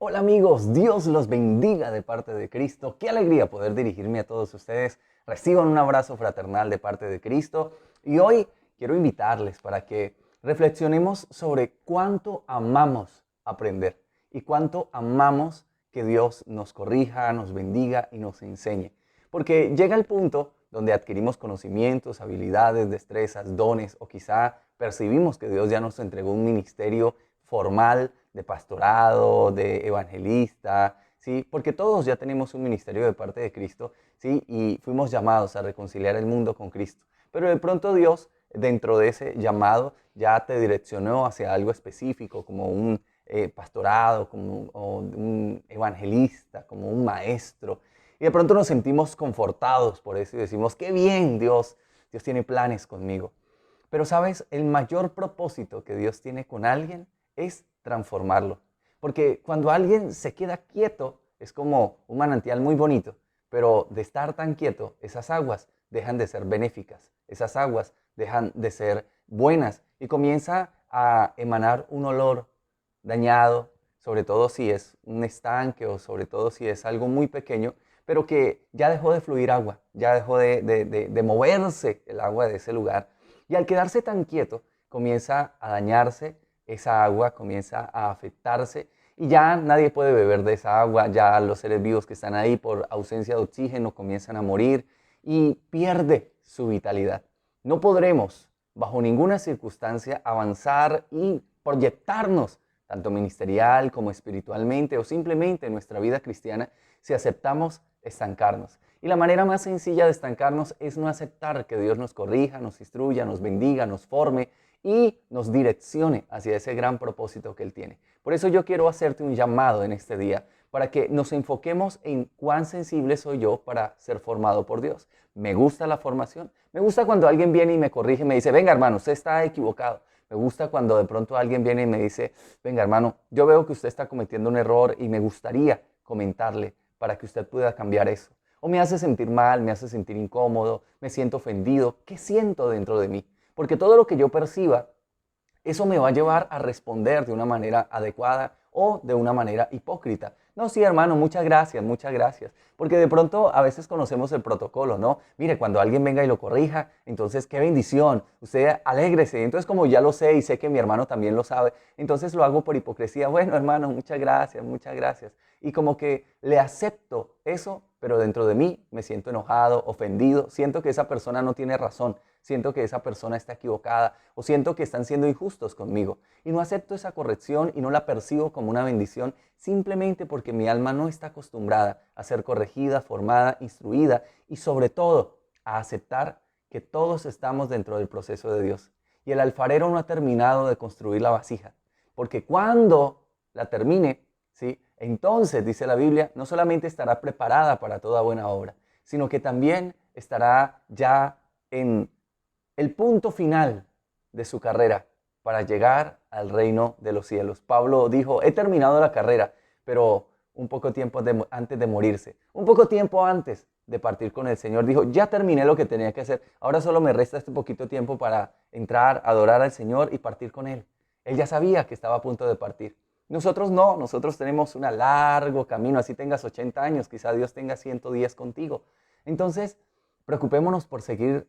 Hola amigos, Dios los bendiga de parte de Cristo. Qué alegría poder dirigirme a todos ustedes. Reciban un abrazo fraternal de parte de Cristo. Y hoy quiero invitarles para que reflexionemos sobre cuánto amamos aprender y cuánto amamos que Dios nos corrija, nos bendiga y nos enseñe. Porque llega el punto donde adquirimos conocimientos, habilidades, destrezas, dones o quizá percibimos que Dios ya nos entregó un ministerio formal de pastorado, de evangelista, ¿sí? Porque todos ya tenemos un ministerio de parte de Cristo, ¿sí? Y fuimos llamados a reconciliar el mundo con Cristo. Pero de pronto Dios, dentro de ese llamado, ya te direccionó hacia algo específico, como un pastorado, como un evangelista, como un maestro. Y de pronto nos sentimos confortados por eso y decimos, qué bien Dios tiene planes conmigo. Pero sabes, el mayor propósito que Dios tiene con alguien es transformarlo. Porque cuando alguien se queda quieto, es como un manantial muy bonito, pero de estar tan quieto, esas aguas dejan de ser benéficas, esas aguas dejan de ser buenas y comienza a emanar un olor dañado, sobre todo si es un estanque o sobre todo si es algo muy pequeño, pero que ya dejó de fluir agua, ya dejó de moverse el agua de ese lugar. Y al quedarse tan quieto, comienza a dañarse esa agua, comienza a afectarse y ya nadie puede beber de esa agua, ya los seres vivos que están ahí por ausencia de oxígeno comienzan a morir y pierde su vitalidad. No podremos, bajo ninguna circunstancia, avanzar y proyectarnos, tanto ministerial como espiritualmente o simplemente en nuestra vida cristiana, si aceptamos estancarnos. Y la manera más sencilla de estancarnos es no aceptar que Dios nos corrija, nos instruya, nos bendiga, nos forme y nos direccione hacia ese gran propósito que Él tiene. Por eso yo quiero hacerte un llamado en este día para que nos enfoquemos en cuán sensible soy yo para ser formado por Dios. Me gusta la formación. Me gusta cuando alguien viene y me corrige y me dice, venga hermano, usted está equivocado. Me gusta cuando de pronto alguien viene y me dice, venga hermano, yo veo que usted está cometiendo un error y me gustaría comentarle para que usted pueda cambiar eso. O me hace sentir mal, me hace sentir incómodo, me siento ofendido. ¿Qué siento dentro de mí? Porque todo lo que yo perciba, eso me va a llevar a responder de una manera adecuada o de una manera hipócrita. No, sí, hermano, muchas gracias, muchas gracias. Porque de pronto a veces conocemos el protocolo, ¿no? Mire, cuando alguien venga y lo corrija, entonces qué bendición, usted alégrese. Entonces como ya lo sé y sé que mi hermano también lo sabe, entonces lo hago por hipocresía. Bueno, hermano, muchas gracias, muchas gracias. Y como que le acepto eso, pero dentro de mí me siento enojado, ofendido, siento que esa persona no tiene razón, siento que esa persona está equivocada o siento que están siendo injustos conmigo. Y no acepto esa corrección y no la percibo como una bendición simplemente porque mi alma no está acostumbrada a ser corregida, formada, instruida y sobre todo a aceptar que todos estamos dentro del proceso de Dios. Y el alfarero no ha terminado de construir la vasija, porque cuando la termine, ¿sí? Entonces, dice la Biblia, no solamente estará preparada para toda buena obra, sino que también estará ya en el punto final de su carrera para llegar al reino de los cielos. Pablo dijo, he terminado la carrera, pero un poco tiempo antes de morirse, un poco tiempo antes de partir con el Señor, dijo, ya terminé lo que tenía que hacer, ahora solo me resta este poquito tiempo para entrar, adorar al Señor y partir con Él. Él ya sabía que estaba a punto de partir. Nosotros no, nosotros tenemos un largo camino, así tengas 80 años, quizá Dios tenga 110 contigo. Entonces, preocupémonos por seguir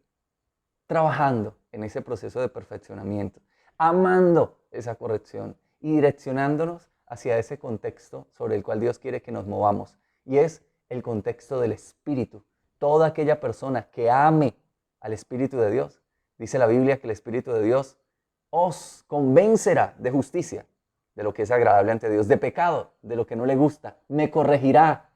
trabajando en ese proceso de perfeccionamiento, amando esa corrección y direccionándonos hacia ese contexto sobre el cual Dios quiere que nos movamos. Y es el contexto del Espíritu. Toda aquella persona que ame al Espíritu de Dios, dice la Biblia que el Espíritu de Dios os convencerá de justicia, de lo que es agradable ante Dios, de pecado, de lo que no le gusta, me corregirá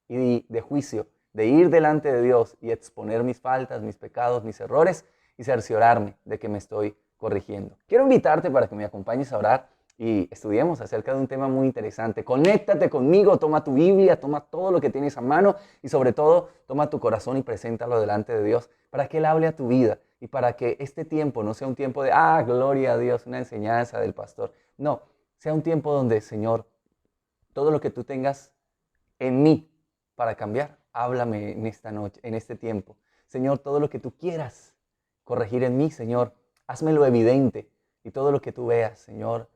y de juicio, de ir delante de Dios y exponer mis faltas, mis pecados, mis errores y cerciorarme de que me estoy corrigiendo. Quiero invitarte para que me acompañes a orar y estudiemos acerca de un tema muy interesante. Conéctate conmigo, toma tu Biblia, toma todo lo que tienes a mano y sobre todo toma tu corazón y preséntalo delante de Dios para que Él hable a tu vida y para que este tiempo no sea un tiempo de, gloria a Dios, una enseñanza del pastor. No, sea un tiempo donde, Señor, todo lo que tú tengas en mí para cambiar, háblame en esta noche, en este tiempo. Señor, todo lo que tú quieras corregir en mí, Señor, házmelo evidente. Y todo lo que tú veas, Señor,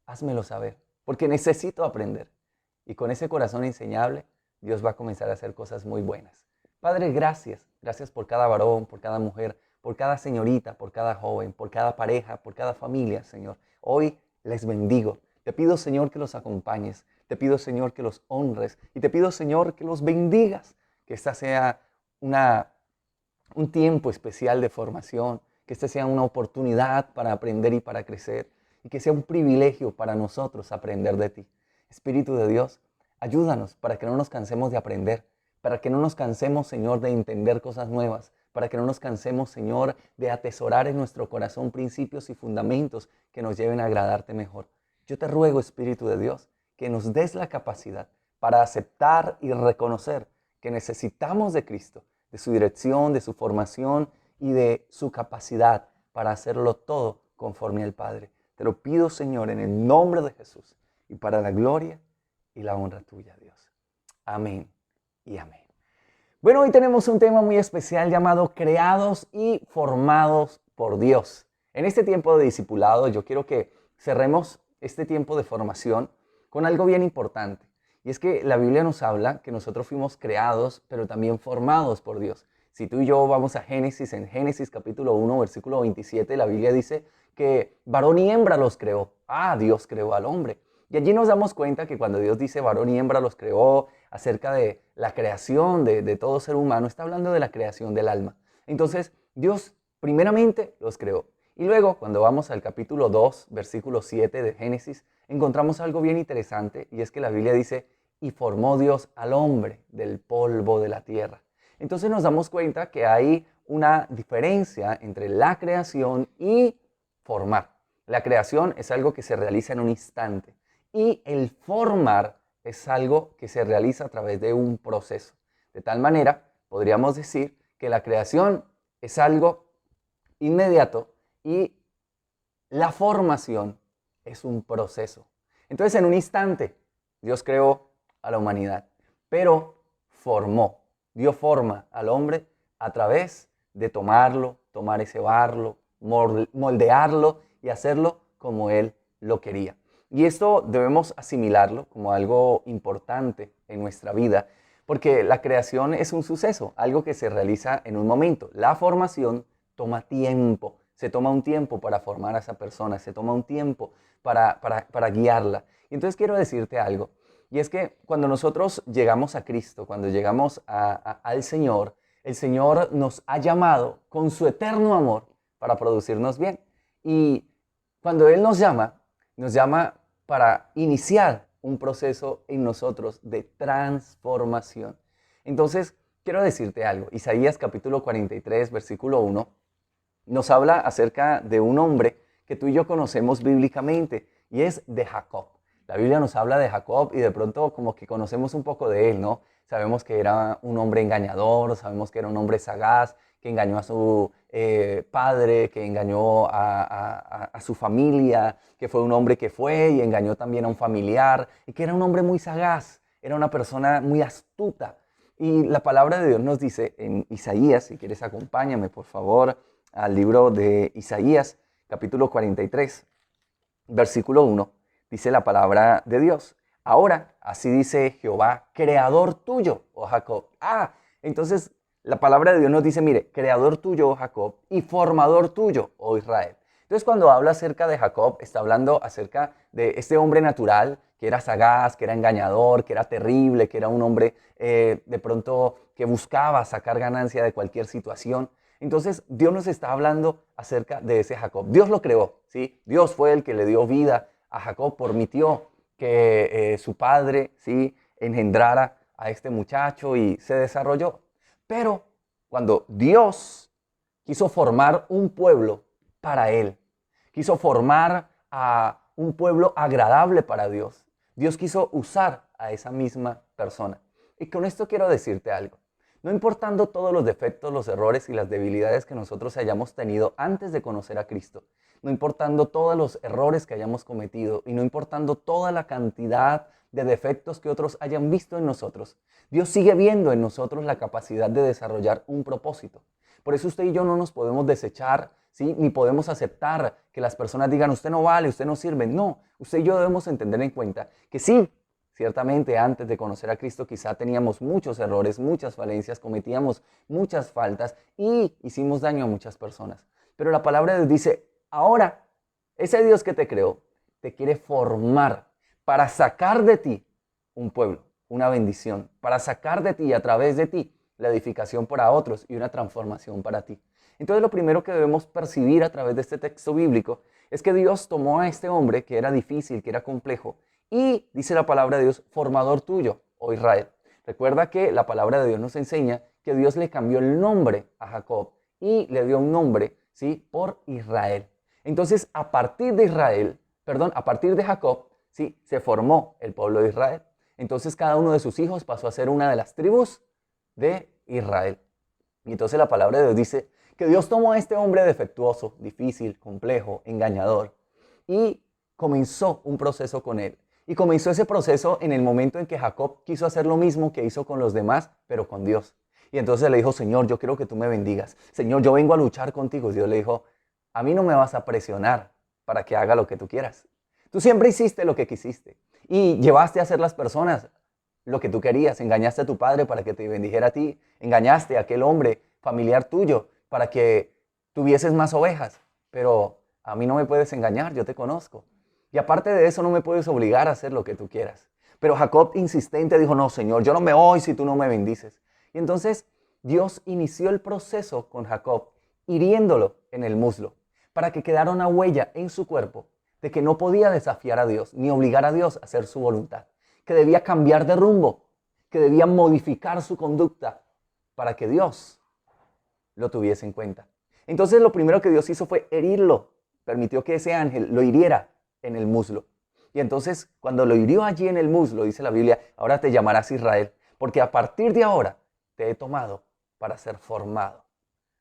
házmelo saber. Porque necesito aprender. Y con ese corazón enseñable, Dios va a comenzar a hacer cosas muy buenas. Padre, gracias. Gracias por cada varón, por cada mujer, por cada señorita, por cada joven, por cada pareja, por cada familia, Señor. Hoy les bendigo. Te pido, Señor, que los acompañes. Te pido, Señor, que los honres. Y te pido, Señor, que los bendigas. Que esta sea un tiempo especial de formación. Que esta sea una oportunidad para aprender y para crecer. Y que sea un privilegio para nosotros aprender de ti. Espíritu de Dios, ayúdanos para que no nos cansemos de aprender. Para que no nos cansemos, Señor, de entender cosas nuevas. Para que no nos cansemos, Señor, de atesorar en nuestro corazón principios y fundamentos que nos lleven a agradarte mejor. Yo te ruego, Espíritu de Dios, que nos des la capacidad para aceptar y reconocer que necesitamos de Cristo, de su dirección, de su formación y de su capacidad para hacerlo todo conforme al Padre. Te lo pido, Señor, en el nombre de Jesús y para la gloria y la honra tuya, Dios. Amén y amén. Bueno, hoy tenemos un tema muy especial llamado creados y formados por Dios. En este tiempo de discipulado yo quiero que cerremos este tiempo de formación con algo bien importante. Y es que la Biblia nos habla que nosotros fuimos creados, pero también formados por Dios. Si tú y yo vamos a Génesis, en Génesis capítulo 1, versículo 27, la Biblia dice que varón y hembra los creó. Dios creó al hombre. Y allí nos damos cuenta que cuando Dios dice varón y hembra los creó, acerca de la creación de todo ser humano, está hablando de la creación del alma. Entonces, Dios primeramente los creó. Y luego, cuando vamos al capítulo 2, versículo 7 de Génesis, encontramos algo bien interesante, y es que la Biblia dice, y formó Dios al hombre del polvo de la tierra. Entonces nos damos cuenta que hay una diferencia entre la creación y formar. La creación es algo que se realiza en un instante. Y el formar es algo que se realiza a través de un proceso. De tal manera, podríamos decir que la creación es algo inmediato y la formación es un proceso. Entonces, en un instante, Dios creó a la humanidad, pero formó, dio forma al hombre a través de tomar ese barro, moldearlo y hacerlo como Él lo quería. Y esto debemos asimilarlo como algo importante en nuestra vida, porque la creación es un suceso, algo que se realiza en un momento. La formación toma tiempo, se toma un tiempo para formar a esa persona, se toma un tiempo para guiarla. Y entonces quiero decirte algo, y es que cuando nosotros llegamos a Cristo, cuando llegamos al Señor, el Señor nos ha llamado con su eterno amor para producirnos bien. Y cuando Él nos llama para iniciar un proceso en nosotros de transformación. Entonces, quiero decirte algo. Isaías capítulo 43, versículo 1, nos habla acerca de un hombre que tú y yo conocemos bíblicamente, y es de Jacob. La Biblia nos habla de Jacob y de pronto como que conocemos un poco de él, ¿no? Sabemos que era un hombre engañador, sabemos que era un hombre sagaz, que engañó a su padre, que engañó a su familia, que fue un hombre que fue y engañó también a un familiar, y que era un hombre muy sagaz, era una persona muy astuta. Y la palabra de Dios nos dice en Isaías, si quieres acompáñame por favor al libro de Isaías, capítulo 43, versículo 1, dice la palabra de Dios. Ahora, así dice Jehová, creador tuyo, oh Jacob. Entonces la palabra de Dios nos dice, mire, creador tuyo, oh Jacob, y formador tuyo, oh Israel. Entonces cuando habla acerca de Jacob, está hablando acerca de este hombre natural, que era sagaz, que era engañador, que era terrible, que era un hombre de pronto que buscaba sacar ganancia de cualquier situación. Entonces Dios nos está hablando acerca de ese Jacob. Dios lo creó, ¿sí? Dios fue el que le dio vida a Jacob, permitió que su padre, ¿sí?, engendrara a este muchacho y se desarrolló. Pero cuando Dios quiso formar un pueblo para Él, quiso formar a un pueblo agradable para Dios, Dios quiso usar a esa misma persona. Y con esto quiero decirte algo. No importando todos los defectos, los errores y las debilidades que nosotros hayamos tenido antes de conocer a Cristo, no importando todos los errores que hayamos cometido y no importando toda la cantidad de defectos que otros hayan visto en nosotros, Dios sigue viendo en nosotros la capacidad de desarrollar un propósito. Por eso usted y yo no nos podemos desechar, ¿sí?, ni podemos aceptar que las personas digan, usted no vale, usted no sirve. No, usted y yo debemos entender en cuenta que sí, Ciertamente antes de conocer a Cristo quizá teníamos muchos errores, muchas falencias, cometíamos muchas faltas y hicimos daño a muchas personas. Pero la palabra de Dios dice, ahora ese Dios que te creó te quiere formar para sacar de ti un pueblo, una bendición, para sacar de ti, a través de ti, la edificación para otros y una transformación para ti. Entonces lo primero que debemos percibir a través de este texto bíblico es que Dios tomó a este hombre que era difícil, que era complejo, y dice la palabra de Dios, formador tuyo, oh Israel. Recuerda que la palabra de Dios nos enseña que Dios le cambió el nombre a Jacob y le dio un nombre, ¿sí?, por Israel. Entonces, a partir de a partir de Jacob, ¿sí?, se formó el pueblo de Israel. Entonces, cada uno de sus hijos pasó a ser una de las tribus de Israel. Y entonces la palabra de Dios dice que Dios tomó a este hombre defectuoso, difícil, complejo, engañador, y comenzó un proceso con él. Y comenzó ese proceso en el momento en que Jacob quiso hacer lo mismo que hizo con los demás, pero con Dios. Y entonces le dijo, Señor, yo quiero que tú me bendigas. Señor, yo vengo a luchar contigo. Dios le dijo, a mí no me vas a presionar para que haga lo que tú quieras. Tú siempre hiciste lo que quisiste y llevaste a hacer las personas lo que tú querías. Engañaste a tu padre para que te bendijera a ti. Engañaste a aquel hombre familiar tuyo para que tuvieses más ovejas. Pero a mí no me puedes engañar, yo te conozco. Y aparte de eso no me puedes obligar a hacer lo que tú quieras. Pero Jacob insistente dijo, no, Señor, yo no me voy si tú no me bendices. Y entonces Dios inició el proceso con Jacob, hiriéndolo en el muslo, para que quedara una huella en su cuerpo de que no podía desafiar a Dios, ni obligar a Dios a hacer su voluntad, que debía cambiar de rumbo, que debía modificar su conducta para que Dios lo tuviese en cuenta. Entonces lo primero que Dios hizo fue herirlo, permitió que ese ángel lo hiriera en el muslo. Y entonces cuando lo hirió allí en el muslo, dice la Biblia, ahora te llamarás Israel, porque a partir de ahora te he tomado para ser formado.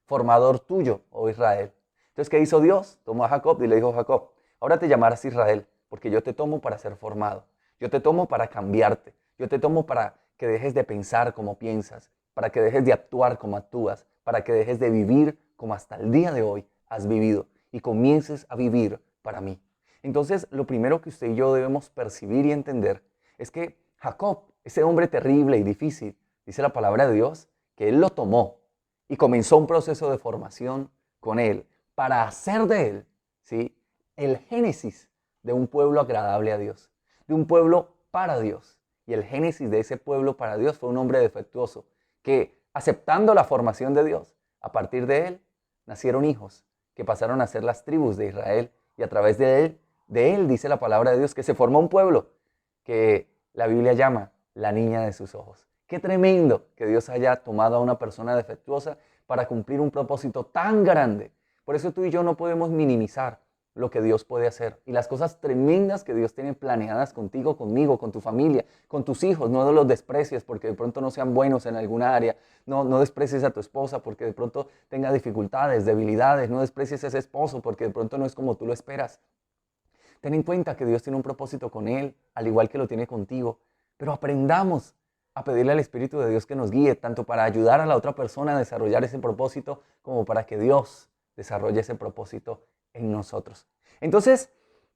Formador tuyo, oh Israel. Entonces, ¿qué hizo Dios? Tomó a Jacob y le dijo, Jacob, ahora te llamarás Israel, porque yo te tomo para ser formado. Yo te tomo para cambiarte. Yo te tomo para que dejes de pensar como piensas, para que dejes de actuar como actúas, para que dejes de vivir como hasta el día de hoy has vivido y comiences a vivir para mí. Entonces, lo primero que usted y yo debemos percibir y entender es que Jacob, ese hombre terrible y difícil, dice la palabra de Dios, que él lo tomó y comenzó un proceso de formación con él para hacer de él, ¿sí?, el génesis de un pueblo agradable a Dios, de un pueblo para Dios. Y el génesis de ese pueblo para Dios fue un hombre defectuoso que, aceptando la formación de Dios, a partir de él nacieron hijos que pasaron a ser las tribus de Israel, y a través de él dice la palabra de Dios que se formó un pueblo que la Biblia llama la niña de sus ojos. Qué tremendo que Dios haya tomado a una persona defectuosa para cumplir un propósito tan grande. Por eso tú y yo no podemos minimizar lo que Dios puede hacer y las cosas tremendas que Dios tiene planeadas contigo, conmigo, con tu familia, con tus hijos. No los desprecies porque de pronto no sean buenos en alguna área. No desprecies a tu esposa porque de pronto tenga dificultades, debilidades. No desprecies a ese esposo porque de pronto no es como tú lo esperas. Ten en cuenta que Dios tiene un propósito con él, al igual que lo tiene contigo. Pero aprendamos a pedirle al Espíritu de Dios que nos guíe, tanto para ayudar a la otra persona a desarrollar ese propósito, como para que Dios desarrolle ese propósito en nosotros. Entonces,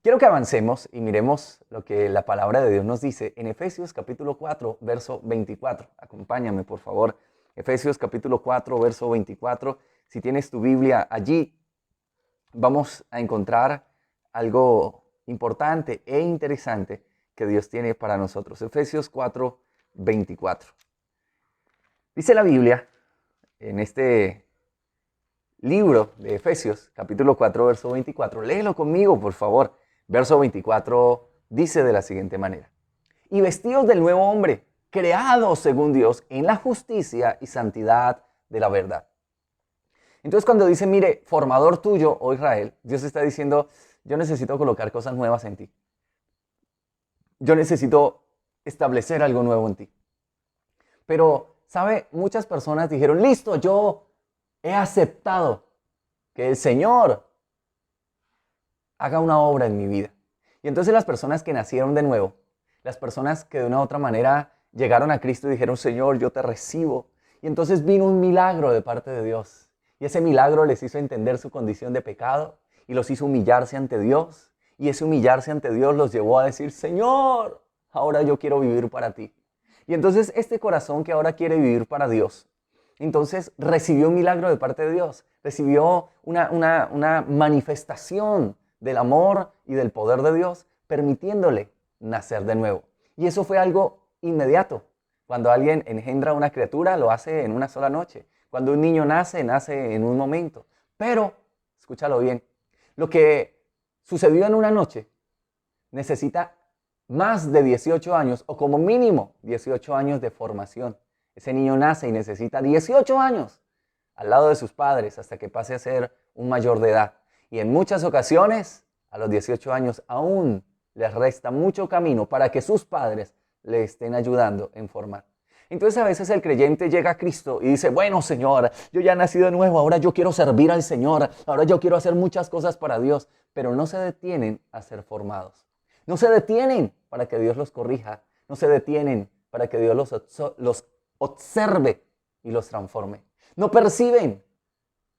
quiero que avancemos y miremos lo que la palabra de Dios nos dice en Efesios capítulo 4, verso 24. Acompáñame, por favor. Efesios capítulo 4, verso 24. Si tienes tu Biblia allí, vamos a encontrar algo importante e interesante que Dios tiene para nosotros. Efesios 4, 24. Dice la Biblia en este libro de Efesios, capítulo 4, verso 24. Léelo conmigo, por favor. Verso 24 dice de la siguiente manera. Y vestidos del nuevo hombre, creados según Dios en la justicia y santidad de la verdad. Entonces cuando dice, mire, formador tuyo, oh Israel, Dios está diciendo, yo necesito colocar cosas nuevas en ti. Yo necesito establecer algo nuevo en ti. Pero, ¿sabe? Muchas personas dijeron, listo, yo he aceptado que el Señor haga una obra en mi vida. Y entonces las personas que nacieron de nuevo, las personas que de una u otra manera llegaron a Cristo y dijeron, Señor, yo te recibo. Y entonces vino un milagro de parte de Dios. Y ese milagro les hizo entender su condición de pecado y los hizo humillarse ante Dios. Y ese humillarse ante Dios los llevó a decir, Señor, ahora yo quiero vivir para ti. Y entonces este corazón que ahora quiere vivir para Dios, entonces recibió un milagro de parte de Dios, recibió una manifestación del amor y del poder de Dios, permitiéndole nacer de nuevo. Y eso fue algo inmediato. Cuando alguien engendra una criatura, lo hace en una sola noche. Cuando un niño nace, nace en un momento. Pero, escúchalo bien, lo que sucedió en una noche necesita más de 18 años, o como mínimo 18 años de formación. Ese niño nace y necesita 18 años al lado de sus padres hasta que pase a ser un mayor de edad. Y en muchas ocasiones, a los 18 años aún les resta mucho camino para que sus padres le estén ayudando en formar. Entonces a veces el creyente llega a Cristo y dice, bueno Señor, yo ya he nacido de nuevo, ahora yo quiero servir al Señor, ahora yo quiero hacer muchas cosas para Dios, pero no se detienen a ser formados. No se detienen para que Dios los corrija, no se detienen para que Dios los observe y los transforme. No perciben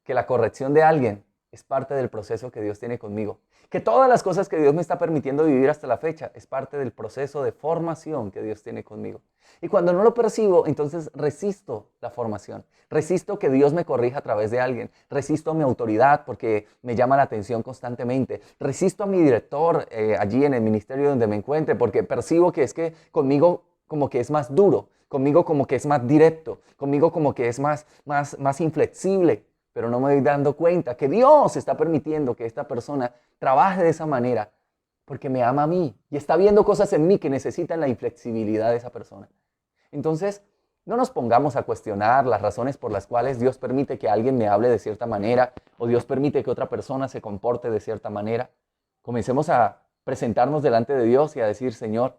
que la corrección de alguien es parte del proceso que Dios tiene conmigo. Que todas las cosas que Dios me está permitiendo vivir hasta la fecha es parte del proceso de formación que Dios tiene conmigo. Y cuando no lo percibo, entonces resisto la formación. Resisto que Dios me corrija a través de alguien. Resisto a mi autoridad porque me llama la atención constantemente. Resisto a mi director allí en el ministerio donde me encuentre porque percibo que es que conmigo como que es más duro. Conmigo como que es más directo. Conmigo como que es más inflexible. Pero no me voy dando cuenta que Dios está permitiendo que esta persona trabaje de esa manera porque me ama a mí y está viendo cosas en mí que necesitan la inflexibilidad de esa persona. Entonces, no nos pongamos a cuestionar las razones por las cuales Dios permite que alguien me hable de cierta manera o Dios permite que otra persona se comporte de cierta manera. Comencemos a presentarnos delante de Dios y a decir, Señor,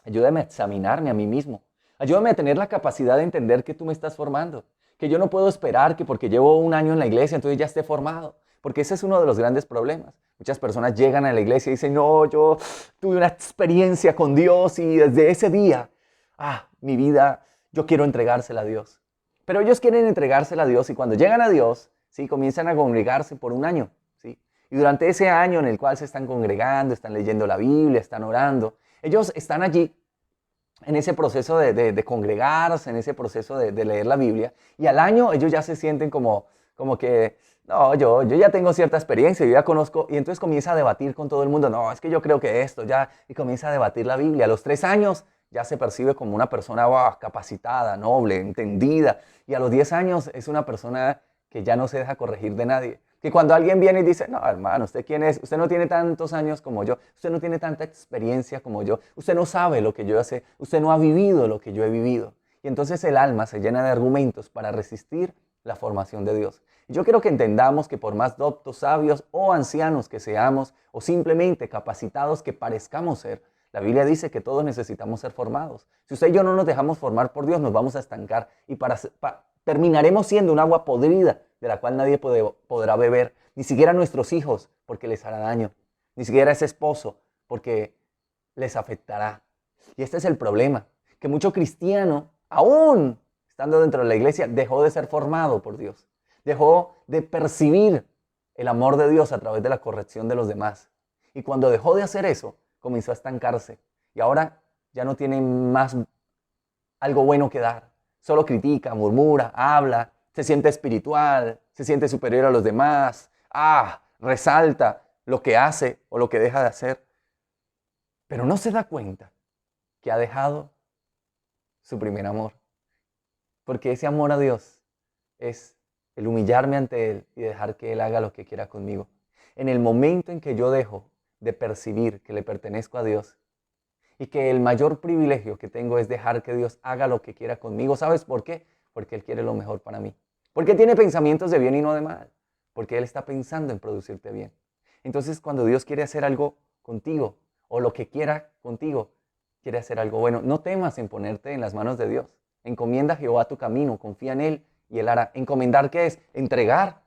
ayúdame a examinarme a mí mismo. Ayúdame a tener la capacidad de entender que tú me estás formando. Que yo no puedo esperar que porque llevo un año en la iglesia, entonces ya esté formado. Porque ese es uno de los grandes problemas. Muchas personas llegan a la iglesia y dicen, no, yo tuve una experiencia con Dios y desde ese día, mi vida, yo quiero entregársela a Dios. Pero ellos quieren entregársela a Dios y cuando llegan a Dios, ¿sí? Comienzan a congregarse por un año. ¿Sí? Y durante ese año en el cual se están congregando, están leyendo la Biblia, están orando, ellos están allí en ese proceso de congregarse, en ese proceso de leer la Biblia, y al año ellos ya se sienten como que, no, yo ya tengo cierta experiencia, yo ya conozco, y entonces comienza a debatir con todo el mundo, no, es que yo creo que esto, ya, y comienza a debatir la Biblia. A los 3 años ya se percibe como una persona capacitada, noble, entendida, y a los 10 años es una persona que ya no se deja corregir de nadie. Que cuando alguien viene y dice, no, hermano, ¿usted quién es? Usted no tiene tantos años como yo, usted no tiene tanta experiencia como yo, usted no sabe lo que yo sé, usted no ha vivido lo que yo he vivido. Y entonces el alma se llena de argumentos para resistir la formación de Dios. Y yo quiero que entendamos que por más doctos, sabios o ancianos que seamos, o simplemente capacitados que parezcamos ser, la Biblia dice que todos necesitamos ser formados. Si usted y yo no nos dejamos formar por Dios, nos vamos a estancar y terminaremos siendo un agua podrida de la cual nadie podrá beber, ni siquiera nuestros hijos, porque les hará daño, ni siquiera ese esposo, porque les afectará. Y este es el problema, que mucho cristiano, aún estando dentro de la iglesia, dejó de ser formado por Dios, dejó de percibir el amor de Dios a través de la corrección de los demás. Y cuando dejó de hacer eso, comenzó a estancarse. Y ahora ya no tiene más algo bueno que dar. Solo critica, murmura, habla, se siente espiritual, se siente superior a los demás. Resalta lo que hace o lo que deja de hacer. Pero no se da cuenta que ha dejado su primer amor. Porque ese amor a Dios es el humillarme ante Él y dejar que Él haga lo que quiera conmigo. En el momento en que yo dejo de percibir que le pertenezco a Dios y que el mayor privilegio que tengo es dejar que Dios haga lo que quiera conmigo, ¿sabes por qué? Porque Él quiere lo mejor para mí. Porque tiene pensamientos de bien y no de mal. Porque Él está pensando en producirte bien. Entonces, cuando Dios quiere hacer algo contigo o lo que quiera contigo, quiere hacer algo bueno, no temas en ponerte en las manos de Dios. Encomienda a Jehová tu camino, confía en Él y Él hará. ¿Encomendar qué es? Entregar.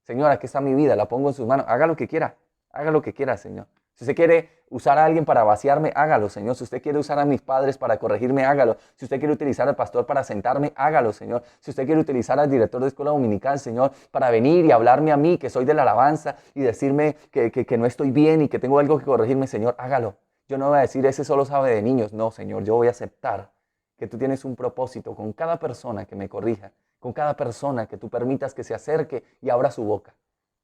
Señor, aquí está mi vida, la pongo en sus manos. Haga lo que quiera, Señor. Si usted quiere usar a alguien para vaciarme, hágalo, Señor. Si usted quiere usar a mis padres para corregirme, hágalo. Si usted quiere utilizar al pastor para sentarme, hágalo, Señor. Si usted quiere utilizar al director de escuela dominical, Señor, para venir y hablarme a mí, que soy de la alabanza, y decirme que no estoy bien y que tengo algo que corregirme, Señor, hágalo. Yo no voy a decir, ese solo sabe de niños. No, Señor, yo voy a aceptar que tú tienes un propósito con cada persona que me corrija, con cada persona que tú permitas que se acerque y abra su boca.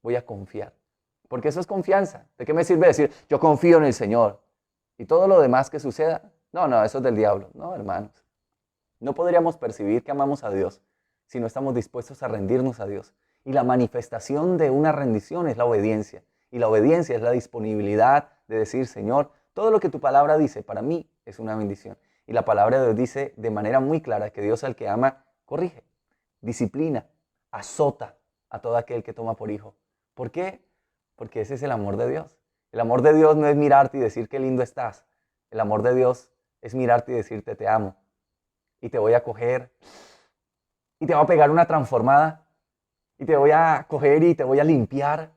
Voy a confiar. Porque eso es confianza. ¿De qué me sirve decir, yo confío en el Señor? Y todo lo demás que suceda, no, eso es del diablo. No, hermanos. No podríamos percibir que amamos a Dios si no estamos dispuestos a rendirnos a Dios. Y la manifestación de una rendición es la obediencia. Y la obediencia es la disponibilidad de decir, Señor, todo lo que tu palabra dice para mí es una bendición. Y la palabra de Dios dice de manera muy clara que Dios al que ama corrige, disciplina, azota a todo aquel que toma por hijo. ¿Por qué? Porque ese es el amor de Dios. El amor de Dios no es mirarte y decir qué lindo estás. El amor de Dios es mirarte y decirte te amo. Y te voy a coger y te voy a pegar una transformada y te voy a coger y te voy a limpiar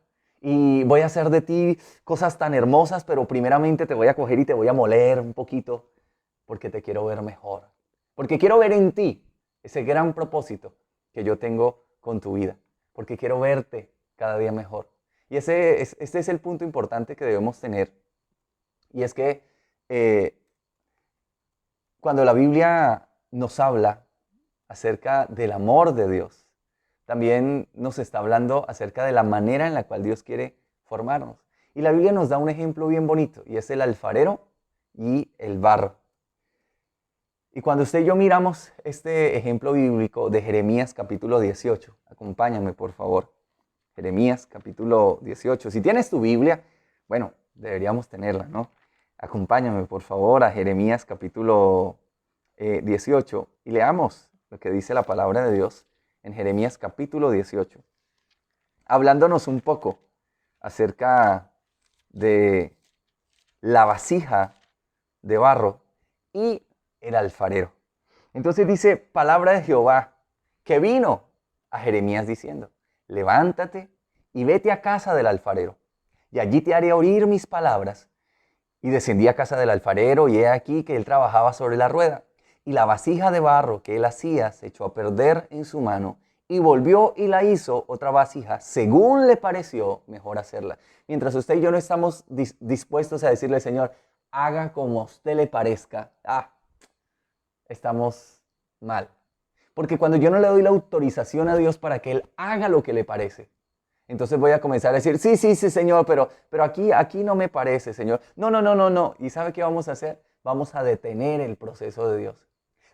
y voy a hacer de ti cosas tan hermosas, pero primeramente te voy a coger y te voy a moler un poquito porque te quiero ver mejor. Porque quiero ver en ti ese gran propósito que yo tengo con tu vida. Porque quiero verte cada día mejor. Y este es el punto importante que debemos tener. Y es que cuando la Biblia nos habla acerca del amor de Dios, también nos está hablando acerca de la manera en la cual Dios quiere formarnos. Y la Biblia nos da un ejemplo bien bonito, y es el alfarero y el barro. Y cuando usted y yo miramos este ejemplo bíblico de Jeremías capítulo 18, acompáñame por favor, Jeremías capítulo 18. Si tienes tu Biblia, bueno, deberíamos tenerla, ¿no? Acompáñame por favor a Jeremías capítulo 18 y leamos lo que dice la palabra de Dios en Jeremías capítulo 18, hablándonos un poco acerca de la vasija de barro y el alfarero. Entonces dice, palabra de Jehová, que vino a Jeremías diciendo, levántate y vete a casa del alfarero, y allí te haré oír mis palabras. Y descendí a casa del alfarero, y he aquí que él trabajaba sobre la rueda. Y la vasija de barro que él hacía se echó a perder en su mano, y volvió y la hizo otra vasija, según le pareció mejor hacerla. Mientras usted y yo no estamos dispuestos a decirle, Señor, haga como a usted le parezca, estamos mal. Porque cuando yo no le doy la autorización a Dios para que Él haga lo que le parece, entonces voy a comenzar a decir, sí, Señor, pero aquí no me parece, Señor. No. ¿Y sabe qué vamos a hacer? Vamos a detener el proceso de Dios.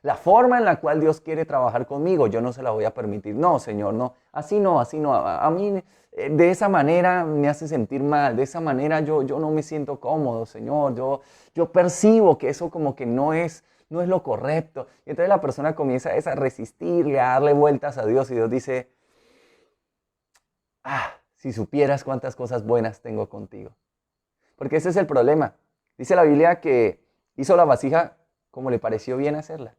La forma en la cual Dios quiere trabajar conmigo, yo no se la voy a permitir. No, Señor, no. Así no. A mí de esa manera me hace sentir mal. De esa manera yo no me siento cómodo, Señor. Yo percibo que eso como que no es lo correcto. Y entonces la persona comienza a resistirle, a darle vueltas a Dios. Y Dios dice, si supieras cuántas cosas buenas tengo contigo. Porque ese es el problema. Dice la Biblia que hizo la vasija como le pareció bien hacerla.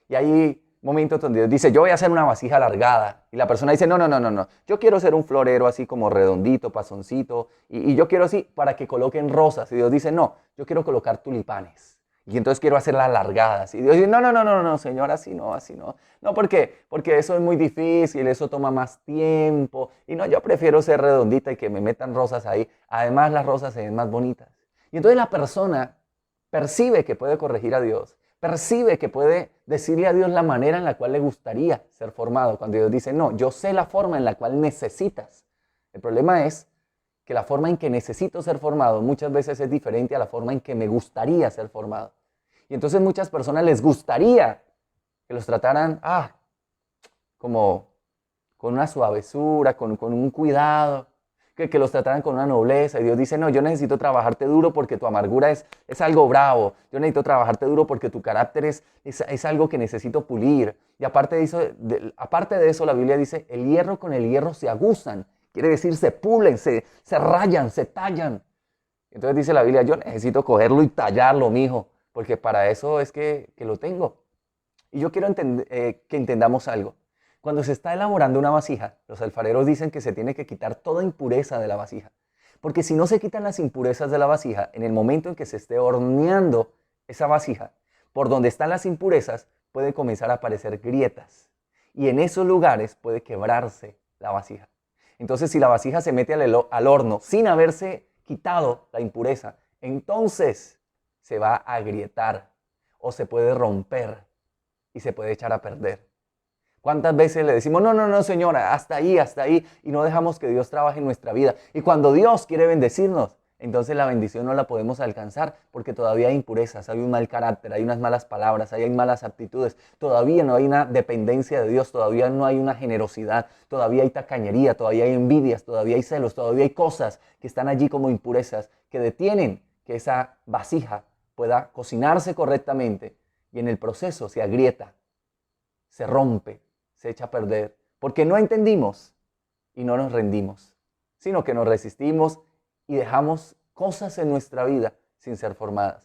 Y hay momentos donde Dios dice, yo voy a hacer una vasija alargada. Y la persona dice, no. Yo quiero ser un florero así como redondito, pasoncito. Y yo quiero así para que coloquen rosas. Y Dios dice, no, yo quiero colocar tulipanes. Y entonces quiero hacerlas alargadas. Y Dios dice, no, Señor, así no. No, ¿por qué? Porque eso es muy difícil, eso toma más tiempo. Y no, yo prefiero ser redondita y que me metan rosas ahí. Además, las rosas se ven más bonitas. Y entonces la persona percibe que puede corregir a Dios, percibe que puede decirle a Dios la manera en la cual le gustaría ser formado. Cuando Dios dice, no, yo sé la forma en la cual necesitas. El problema es que la forma en que necesito ser formado muchas veces es diferente a la forma en que me gustaría ser formado. Y entonces muchas personas les gustaría que los trataran como con una suavesura, con un cuidado, que los trataran con una nobleza. Y Dios dice, no, yo necesito trabajarte duro porque tu amargura es algo bravo. Yo necesito trabajarte duro porque tu carácter es algo que necesito pulir. Y aparte de eso, la Biblia dice, el hierro con el hierro se aguzan. Quiere decir, se pulen, se rayan, se tallan. Entonces dice la Biblia, yo necesito cogerlo y tallarlo, mijo, porque para eso es que lo tengo. Y yo quiero que entendamos algo. Cuando se está elaborando una vasija, los alfareros dicen que se tiene que quitar toda impureza de la vasija. Porque si no se quitan las impurezas de la vasija, en el momento en que se esté horneando esa vasija, por donde están las impurezas, puede comenzar a aparecer grietas. Y en esos lugares puede quebrarse la vasija. Entonces, si la vasija se mete al horno sin haberse quitado la impureza, entonces se va a agrietar o se puede romper y se puede echar a perder. ¿Cuántas veces le decimos, no, no, no, señora, hasta ahí, y no dejamos que Dios trabaje en nuestra vida? Y cuando Dios quiere bendecirnos, entonces la bendición no la podemos alcanzar porque todavía hay impurezas, hay un mal carácter, hay unas malas palabras, hay malas actitudes, todavía no hay una dependencia de Dios, todavía no hay una generosidad, todavía hay tacañería, todavía hay envidias, todavía hay celos, todavía hay cosas que están allí como impurezas que detienen que esa vasija pueda cocinarse correctamente y en el proceso se agrieta, se rompe, se echa a perder, porque no entendimos y no nos rendimos, sino que nos resistimos y dejamos cosas en nuestra vida sin ser formadas.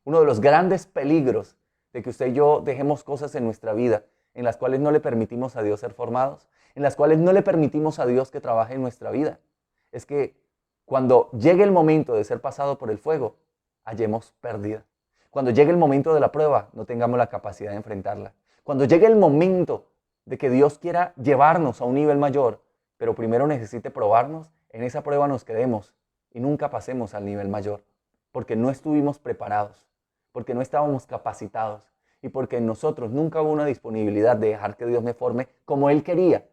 Uno de los grandes peligros de que usted y yo dejemos cosas en nuestra vida en las cuales no le permitimos a Dios ser formados, en las cuales no le permitimos a Dios que trabaje en nuestra vida, es que cuando llegue el momento de ser pasado por el fuego, hallemos pérdida. Cuando llegue el momento de la prueba, no tengamos la capacidad de enfrentarla. Cuando llegue el momento de que Dios quiera llevarnos a un nivel mayor, pero primero necesite probarnos, en esa prueba nos quedemos y nunca pasemos al nivel mayor, porque no estuvimos preparados, porque no estábamos capacitados y porque en nosotros nunca hubo una disponibilidad de dejar que Dios me forme como Él quería,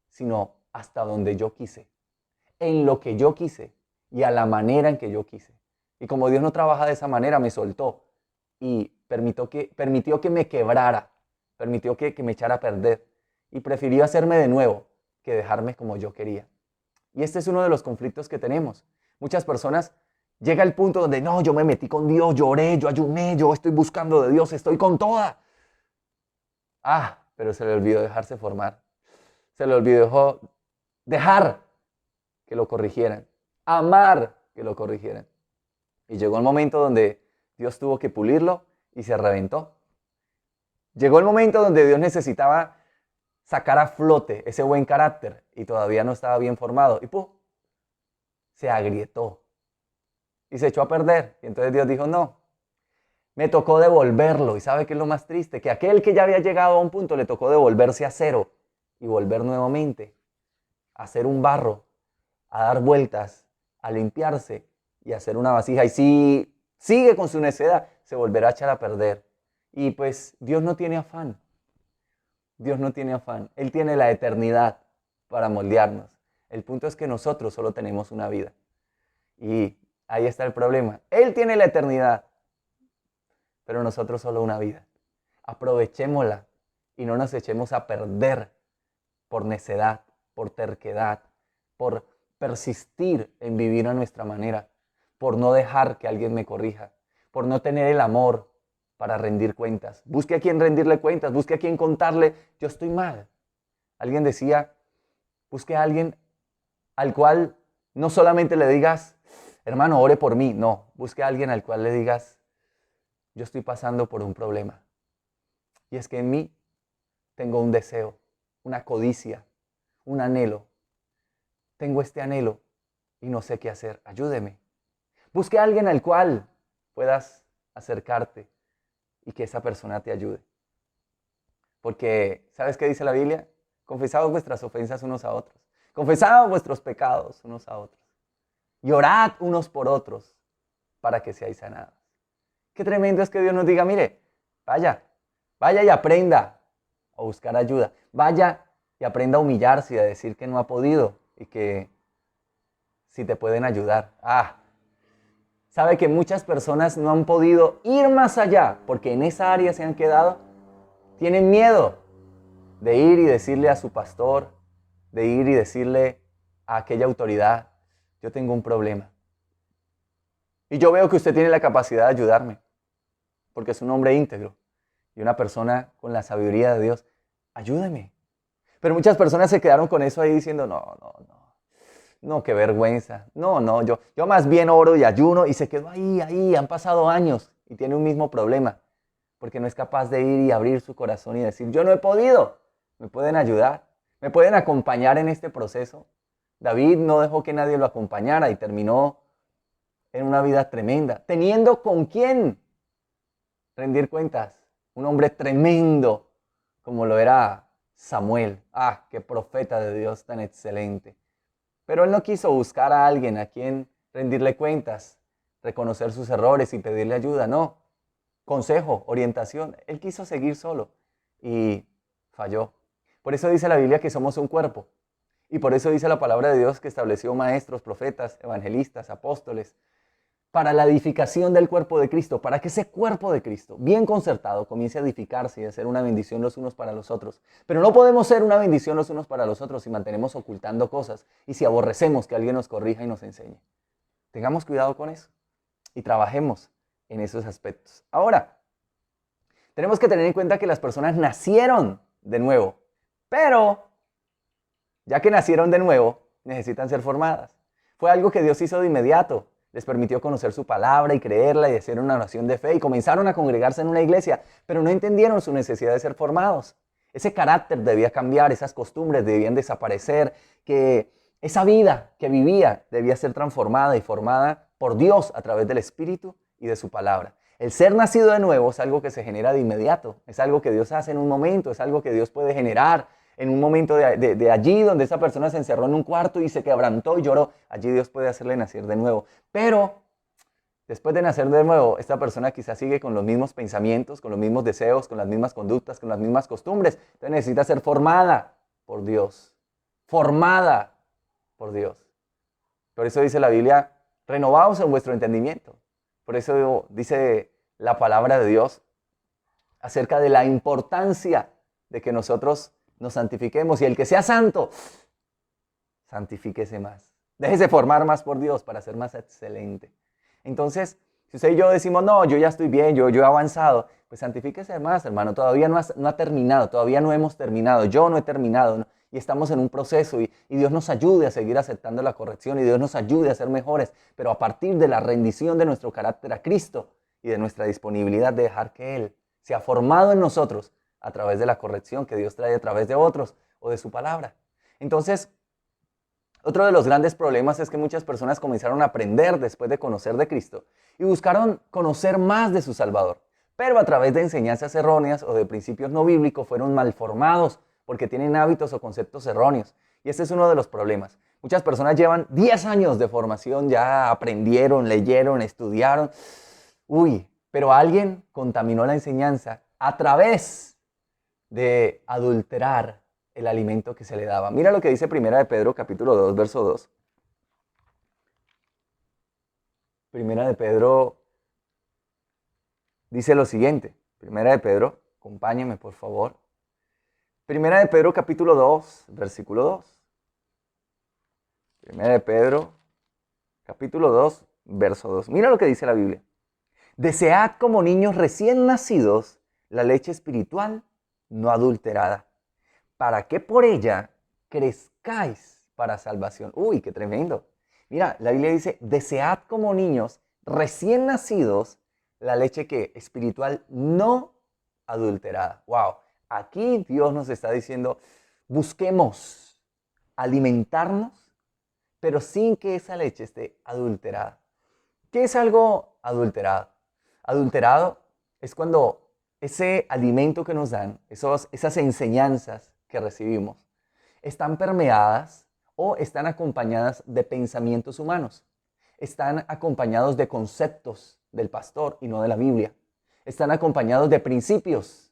sino hasta donde yo quise, en lo que yo quise y a la manera en que yo quise. Y como Dios no trabaja de esa manera, me soltó y permitió que me quebrara, permitió que me echara a perder y prefirió hacerme de nuevo que dejarme como yo quería. Y este es uno de los conflictos que tenemos. Muchas personas llega el punto donde no, yo me metí con Dios, lloré, yo ayuné, yo estoy buscando de Dios, estoy con toda. Pero se le olvidó dejarse formar. Se le olvidó dejar que lo corrigieran, amar que lo corrigieran. Y llegó el momento donde Dios tuvo que pulirlo y se reventó. Llegó el momento donde Dios necesitaba sacar a flote ese buen carácter y todavía no estaba bien formado. Y ¡pum! Se agrietó y se echó a perder. Y entonces Dios dijo, no, me tocó devolverlo. ¿Y sabe qué es lo más triste? Que aquel que ya había llegado a un punto le tocó devolverse a cero y volver nuevamente a hacer un barro, a dar vueltas, a limpiarse y a hacer una vasija. Y si sigue con su necedad, se volverá a echar a perder. Y pues Dios no tiene afán. Dios no tiene afán. Él tiene la eternidad para moldearnos. El punto es que nosotros solo tenemos una vida. Y ahí está el problema. Él tiene la eternidad, pero nosotros solo una vida. Aprovechémosla y no nos echemos a perder por necedad, por terquedad, por persistir en vivir a nuestra manera, por no dejar que alguien me corrija, por no tener el amor para rendir cuentas. Busque a quien rendirle cuentas, busque a quien contarle, yo estoy mal. Alguien decía, busque a alguien al cual no solamente le digas, hermano, ore por mí. No, busque a alguien al cual le digas, yo estoy pasando por un problema. Y es que en mí tengo un deseo, una codicia, un anhelo. Tengo este anhelo y no sé qué hacer. Ayúdeme. Busque a alguien al cual puedas acercarte y que esa persona te ayude. Porque, ¿sabes qué dice la Biblia? Confesaos vuestras ofensas unos a otros. Confesad vuestros pecados unos a otros. Y orad unos por otros para que seáis sanados. Qué tremendo es que Dios nos diga, mire, vaya y aprenda a buscar ayuda. Vaya y aprenda a humillarse y a decir que no ha podido y que si te pueden ayudar. Sabe que muchas personas no han podido ir más allá porque en esa área se han quedado. Tienen miedo de ir y decirle a su pastor, de ir y decirle a aquella autoridad, yo tengo un problema. Y yo veo que usted tiene la capacidad de ayudarme, porque es un hombre íntegro y una persona con la sabiduría de Dios. Ayúdeme. Pero muchas personas se quedaron con eso ahí diciendo, no, qué vergüenza. No, yo más bien oro y ayuno y se quedó ahí, han pasado años y tiene un mismo problema, porque no es capaz de ir y abrir su corazón y decir, yo no he podido, me pueden ayudar, me pueden acompañar en este proceso. David no dejó que nadie lo acompañara y terminó en una vida tremenda, teniendo con quién rendir cuentas. Un hombre tremendo como lo era Samuel. Qué profeta de Dios tan excelente. Pero él no quiso buscar a alguien a quien rendirle cuentas. reconocer sus errores y pedirle ayuda, no. Consejo, orientación. Él quiso seguir solo y falló. Por eso dice la Biblia que somos un cuerpo. Y por eso dice la palabra de Dios que estableció maestros, profetas, evangelistas, apóstoles, para la edificación del cuerpo de Cristo, para que ese cuerpo de Cristo, bien concertado, comience a edificarse y a ser una bendición los unos para los otros. Pero no podemos ser una bendición los unos para los otros si mantenemos ocultando cosas y si aborrecemos que alguien nos corrija y nos enseñe. Tengamos cuidado con eso y trabajemos en esos aspectos. Ahora, tenemos que tener en cuenta que las personas nacieron de nuevo, pero ya que nacieron de nuevo, necesitan ser formadas. Fue algo que Dios hizo de inmediato. Les permitió conocer su palabra y creerla y hacer una oración de fe y comenzaron a congregarse en una iglesia, pero no entendieron su necesidad de ser formados. Ese carácter debía cambiar, esas costumbres debían desaparecer, que esa vida que vivía debía ser transformada y formada por Dios a través del Espíritu y de su palabra. El ser nacido de nuevo es algo que se genera de inmediato, es algo que Dios hace en un momento, es algo que Dios puede generar en un momento de allí donde esa persona se encerró en un cuarto y se quebrantó y lloró. Allí Dios puede hacerle nacer de nuevo. Pero después de nacer de nuevo, esta persona quizás sigue con los mismos pensamientos, con los mismos deseos, con las mismas conductas, con las mismas costumbres. Entonces necesita ser formada por Dios. Formada por Dios. Por eso dice la Biblia, renovaos en vuestro entendimiento. Por eso dice la palabra de Dios acerca de la importancia de que nosotros nos santifiquemos. Y el que sea santo, santifíquese más. Déjese formar más por Dios para ser más excelente. Entonces, si usted y yo decimos, no, yo ya estoy bien, yo he avanzado, pues santifíquese más, hermano. Todavía no ha terminado, todavía no hemos terminado. Yo no he terminado, ¿no? Y estamos en un proceso y Dios nos ayude a seguir aceptando la corrección y Dios nos ayude a ser mejores, pero a partir de la rendición de nuestro carácter a Cristo y de nuestra disponibilidad de dejar que Él sea formado en nosotros a través de la corrección que Dios trae a través de otros o de su palabra. Entonces, otro de los grandes problemas es que muchas personas comenzaron a aprender después de conocer de Cristo y buscaron conocer más de su Salvador, pero a través de enseñanzas erróneas o de principios no bíblicos fueron malformados porque tienen hábitos o conceptos erróneos. Y este es uno de los problemas. Muchas personas llevan 10 años de formación, ya aprendieron, leyeron, estudiaron. Pero alguien contaminó la enseñanza a través de adulterar el alimento que se le daba. Mira lo que dice Primera de Pedro, capítulo 2, verso 2. Primera de Pedro dice lo siguiente. Primera de Pedro, acompáñame por favor. Primera de Pedro, capítulo 2, versículo 2. Primera de Pedro, capítulo 2, verso 2. Mira lo que dice la Biblia. Desead como niños recién nacidos la leche espiritual no adulterada, para que por ella crezcáis para salvación. Qué tremendo. Mira, la Biblia dice, desead como niños recién nacidos la leche que espiritual no adulterada. Wow. Aquí Dios nos está diciendo, busquemos alimentarnos, pero sin que esa leche esté adulterada. ¿Qué es algo adulterado? Adulterado es cuando ese alimento que nos dan, esas enseñanzas que recibimos, están permeadas o están acompañadas de pensamientos humanos. Están acompañados de conceptos del pastor y no de la Biblia. Están acompañados de principios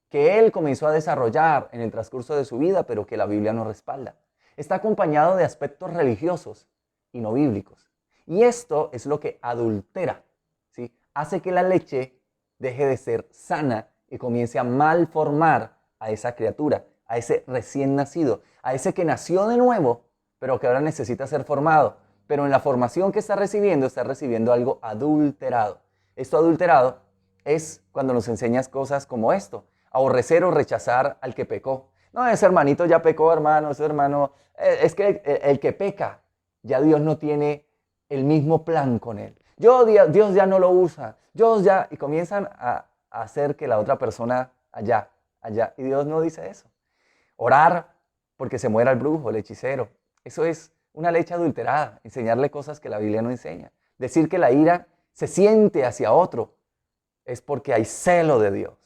que él comenzó a desarrollar en el transcurso de su vida, pero que la Biblia no respalda. Está acompañado de aspectos religiosos y no bíblicos. Y esto es lo que adultera, ¿sí? Hace que la leche deje de ser sana y comience a malformar a esa criatura, a ese recién nacido, a ese que nació de nuevo, pero que ahora necesita ser formado. Pero en la formación que está recibiendo algo adulterado. Esto adulterado es cuando nos enseñas cosas como esto. Aborrecer o rechazar al que pecó. No, ese hermanito ya pecó, hermano, ese hermano. Es que el que peca, ya Dios no tiene el mismo plan con él. Dios ya no lo usa. Y comienzan a hacer que la otra persona allá. Y Dios no dice eso. Orar porque se muera el brujo, el hechicero. Eso es una leche adulterada. Enseñarle cosas que la Biblia no enseña. Decir que la ira se siente hacia otro es porque hay celo de Dios.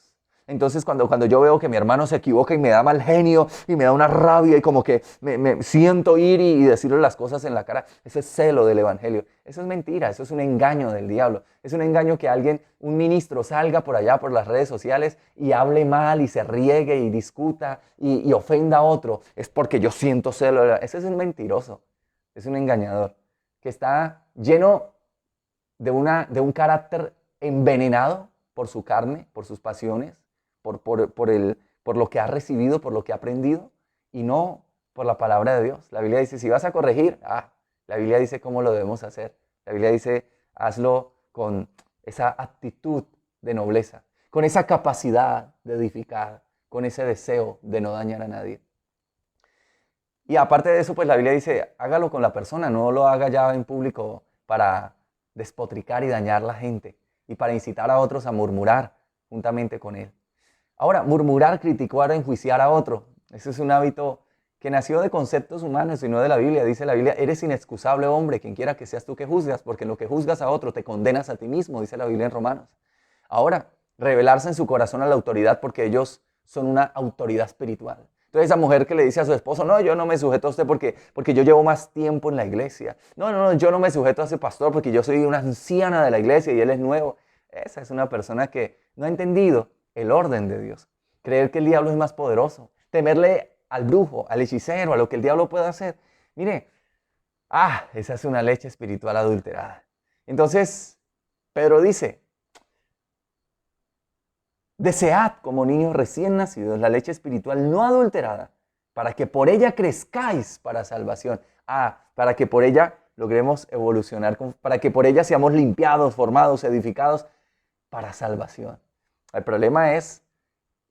Entonces cuando yo veo que mi hermano se equivoca y me da mal genio y me da una rabia y como que me siento ir y decirle las cosas en la cara, eso es celo del evangelio. Eso es mentira, eso es un engaño del diablo. Es un engaño que alguien, un ministro, salga por allá por las redes sociales y hable mal y se riegue y discuta y ofenda a otro. Es porque yo siento celo. Ese es un mentiroso, es un engañador que está lleno de un carácter envenenado por su carne, por sus pasiones, por lo que ha recibido, por lo que ha aprendido, y no por la palabra de Dios. La Biblia dice, si vas a corregir, la Biblia dice cómo lo debemos hacer. La Biblia dice, hazlo con esa actitud de nobleza, con esa capacidad de edificar, con ese deseo de no dañar a nadie. Y aparte de eso, pues la Biblia dice, hágalo con la persona, no lo haga ya en público para despotricar y dañar a la gente y para incitar a otros a murmurar juntamente con él. Ahora, murmurar, criticar, enjuiciar a otro, ese es un hábito que nació de conceptos humanos y no de la Biblia. Dice la Biblia, eres inexcusable hombre, quien quiera que seas tú que juzgas, porque en lo que juzgas a otro te condenas a ti mismo, dice la Biblia en Romanos. Ahora, revelarse en su corazón a la autoridad porque ellos son una autoridad espiritual. Entonces esa mujer que le dice a su esposo, no, yo no me sujeto a usted porque yo llevo más tiempo en la iglesia. No, yo no me sujeto a ese pastor porque yo soy una anciana de la iglesia y él es nuevo. Esa es una persona que no ha entendido el orden de Dios. Creer que el diablo es más poderoso. Temerle al brujo, al hechicero, a lo que el diablo pueda hacer. Mire, esa es una leche espiritual adulterada. Entonces, Pedro dice, desead como niños recién nacidos la leche espiritual no adulterada, para que por ella crezcáis para salvación. Para que por ella logremos evolucionar, para que por ella seamos limpiados, formados, edificados para salvación. El problema es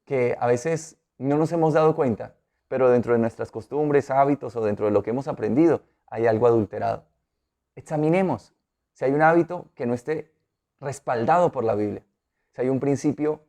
que a veces no nos hemos dado cuenta, pero dentro de nuestras costumbres, hábitos o dentro de lo que hemos aprendido hay algo adulterado. Examinemos si hay un hábito que no esté respaldado por la Biblia, si hay un principio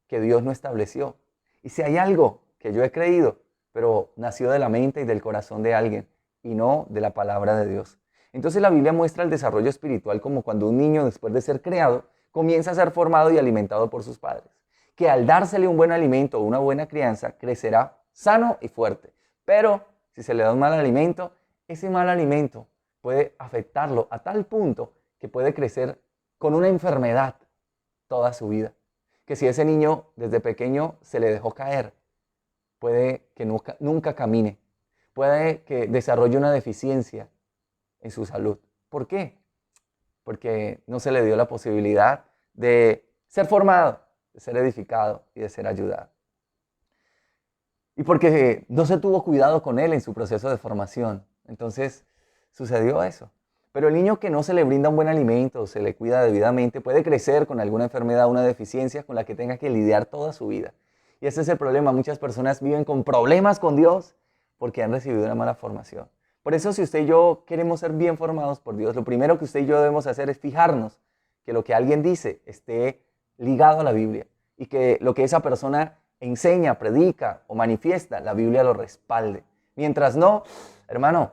que Dios no estableció. Y si hay algo que yo he creído, pero nació de la mente y del corazón de alguien y no de la palabra de Dios. Entonces la Biblia muestra el desarrollo espiritual como cuando un niño, después de ser creado, comienza a ser formado y alimentado por sus padres. Que al dársele un buen alimento o una buena crianza, crecerá sano y fuerte. Pero si se le da un mal alimento, ese mal alimento puede afectarlo a tal punto que puede crecer con una enfermedad toda su vida. Que si ese niño desde pequeño se le dejó caer, puede que nunca camine, puede que desarrolle una deficiencia en su salud. ¿Por qué? Porque no se le dio la posibilidad de ser formado, de ser edificado y de ser ayudado. Y porque no se tuvo cuidado con él en su proceso de formación. Entonces sucedió eso. Pero el niño que no se le brinda un buen alimento, se le cuida debidamente, puede crecer con alguna enfermedad, una deficiencia con la que tenga que lidiar toda su vida. Y ese es el problema. Muchas personas viven con problemas con Dios porque han recibido una mala formación. Por eso si usted y yo queremos ser bien formados por Dios, lo primero que usted y yo debemos hacer es fijarnos que lo que alguien dice esté ligado a la Biblia y que lo que esa persona enseña, predica o manifiesta, la Biblia lo respalde. Mientras no, hermano,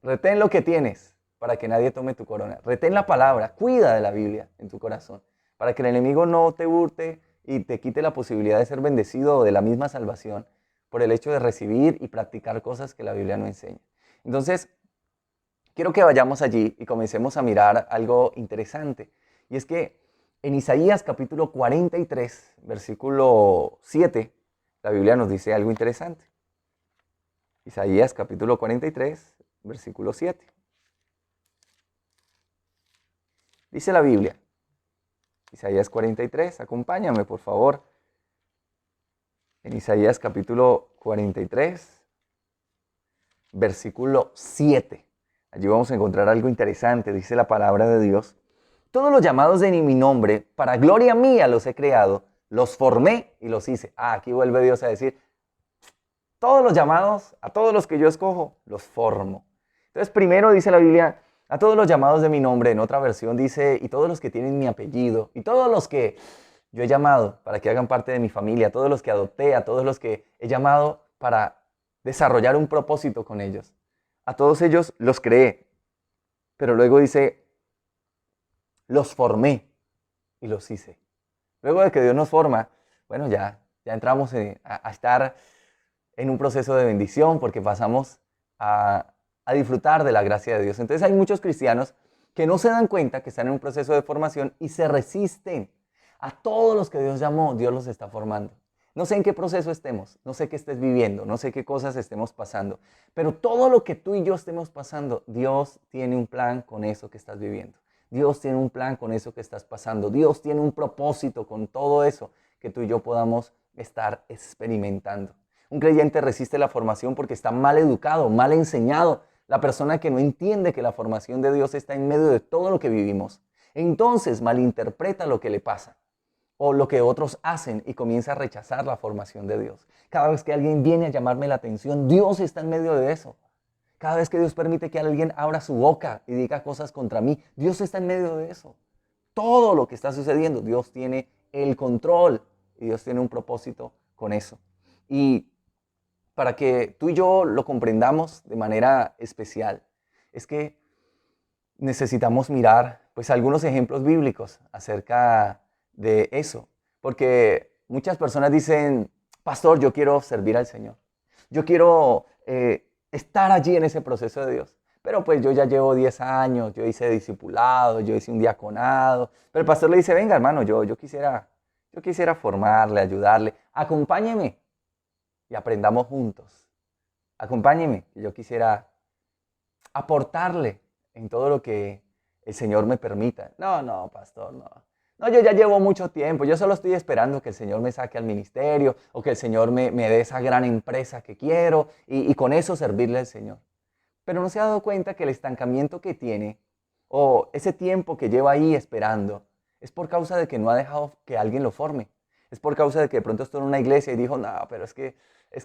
retén lo que tienes para que nadie tome tu corona. Retén la palabra, cuida de la Biblia en tu corazón, para que el enemigo no te hurte y te quite la posibilidad de ser bendecido o de la misma salvación por el hecho de recibir y practicar cosas que la Biblia no enseña. Entonces, quiero que vayamos allí y comencemos a mirar algo interesante. Y es que en Isaías capítulo 43, versículo 7, la Biblia nos dice algo interesante. Isaías capítulo 43, versículo 7. Dice la Biblia, Isaías 43, acompáñame por favor. En Isaías capítulo 43, versículo 7. Allí vamos a encontrar algo interesante, dice la palabra de Dios. Todos los llamados de mi nombre, para gloria mía los he creado, los formé y los hice. Aquí vuelve Dios a decir, todos los llamados, a todos los que yo escojo, los formo. Entonces primero dice la Biblia, a todos los llamados de mi nombre, en otra versión dice, y todos los que tienen mi apellido, y todos los que yo he llamado para que hagan parte de mi familia, a todos los que adopté, a todos los que he llamado para desarrollar un propósito con ellos. A todos ellos los creé, pero luego dice, los formé y los hice. Luego de que Dios nos forma, bueno, ya entramos a estar en un proceso de bendición porque pasamos a disfrutar de la gracia de Dios. Entonces hay muchos cristianos que no se dan cuenta que están en un proceso de formación y se resisten a todos los que Dios llamó. Dios los está formando. No sé en qué proceso estemos, no sé qué estés viviendo, no sé qué cosas estemos pasando, pero todo lo que tú y yo estemos pasando, Dios tiene un plan con eso que estás viviendo. Dios tiene un plan con eso que estás pasando. Dios tiene un propósito con todo eso que tú y yo podamos estar experimentando. Un creyente resiste la formación porque está mal educado, mal enseñado. La persona que no entiende que la formación de Dios está en medio de todo lo que vivimos, entonces malinterpreta lo que le pasa o lo que otros hacen y comienza a rechazar la formación de Dios. Cada vez que alguien viene a llamarme la atención, Dios está en medio de eso. Cada vez que Dios permite que alguien abra su boca y diga cosas contra mí, Dios está en medio de eso. Todo lo que está sucediendo, Dios tiene el control y Dios tiene un propósito con eso. Y para que tú y yo lo comprendamos de manera especial, es que necesitamos mirar pues algunos ejemplos bíblicos acerca de eso. Porque muchas personas dicen, pastor, yo quiero servir al Señor. Yo quiero estar allí en ese proceso de Dios. Pero pues yo ya llevo 10 años, yo hice discipulado, yo hice un diaconado. Pero el pastor le dice, venga hermano, yo quisiera formarle, ayudarle. Acompáñeme y aprendamos juntos. Acompáñeme, que yo quisiera aportarle en todo lo que el Señor me permita. No, pastor, no. No, yo ya llevo mucho tiempo, yo solo estoy esperando que el Señor me saque al ministerio o que el Señor me dé esa gran empresa que quiero y con eso servirle al Señor. Pero no se ha dado cuenta que el estancamiento que tiene o ese tiempo que lleva ahí esperando es por causa de que no ha dejado que alguien lo forme. Es por causa de que de pronto estuvo en una iglesia y dijo, no, pero es que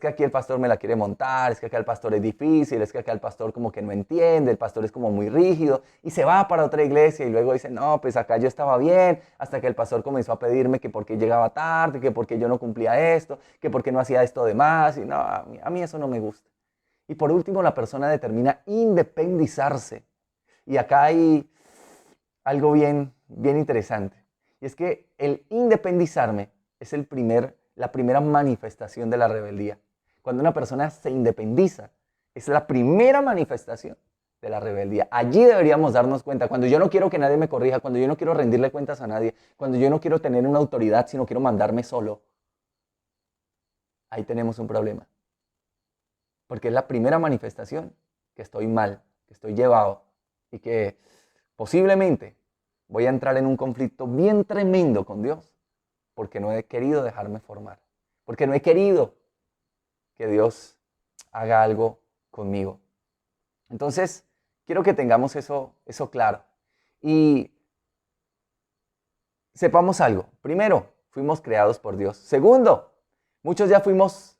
aquí el pastor me la quiere montar, es que acá el pastor es difícil, es que acá el pastor como que no entiende, el pastor es como muy rígido y se va para otra iglesia y luego dice, no, pues acá yo estaba bien, hasta que el pastor comenzó a pedirme que por qué llegaba tarde, que por qué yo no cumplía esto, que por qué no hacía esto de más y no, a mí eso no me gusta. Y por último, la persona determina independizarse. Y acá hay algo bien interesante. Y es que el independizarme es la primera manifestación de la rebeldía. Cuando una persona se independiza, es la primera manifestación de la rebeldía. Allí deberíamos darnos cuenta. Cuando yo no quiero que nadie me corrija, cuando yo no quiero rendirle cuentas a nadie, cuando yo no quiero tener una autoridad, sino quiero mandarme solo, ahí tenemos un problema. Porque es la primera manifestación que estoy mal, que estoy llevado y que posiblemente voy a entrar en un conflicto bien tremendo con Dios porque no he querido dejarme formar, porque no he querido que Dios haga algo conmigo. Entonces, quiero que tengamos eso claro y sepamos algo. Primero, fuimos creados por Dios. Segundo, muchos ya fuimos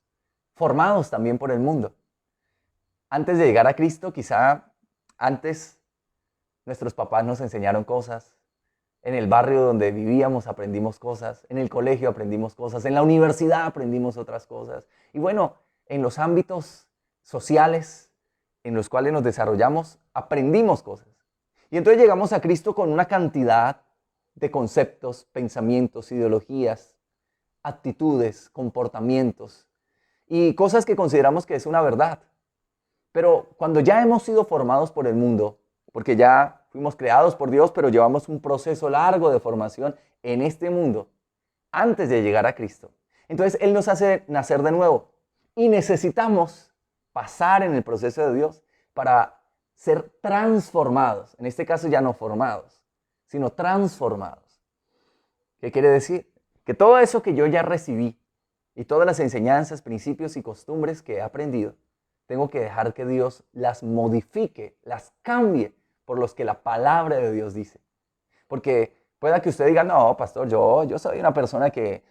formados también por el mundo. Antes de llegar a Cristo, quizá antes nuestros papás nos enseñaron cosas, en el barrio donde vivíamos aprendimos cosas, en el colegio aprendimos cosas, en la universidad aprendimos otras cosas. Y bueno, en los ámbitos sociales en los cuales nos desarrollamos, aprendimos cosas. Y entonces llegamos a Cristo con una cantidad de conceptos, pensamientos, ideologías, actitudes, comportamientos y cosas que consideramos que es una verdad. Pero cuando ya hemos sido formados por el mundo, porque ya fuimos creados por Dios, pero llevamos un proceso largo de formación en este mundo, antes de llegar a Cristo. Entonces Él nos hace nacer de nuevo y necesitamos pasar en el proceso de Dios para ser transformados. En este caso ya no formados, sino transformados. ¿Qué quiere decir? Que todo eso que yo ya recibí y todas las enseñanzas, principios y costumbres que he aprendido, tengo que dejar que Dios las modifique, las cambie por los que la palabra de Dios dice. Porque pueda que usted diga, no, pastor, yo soy una persona que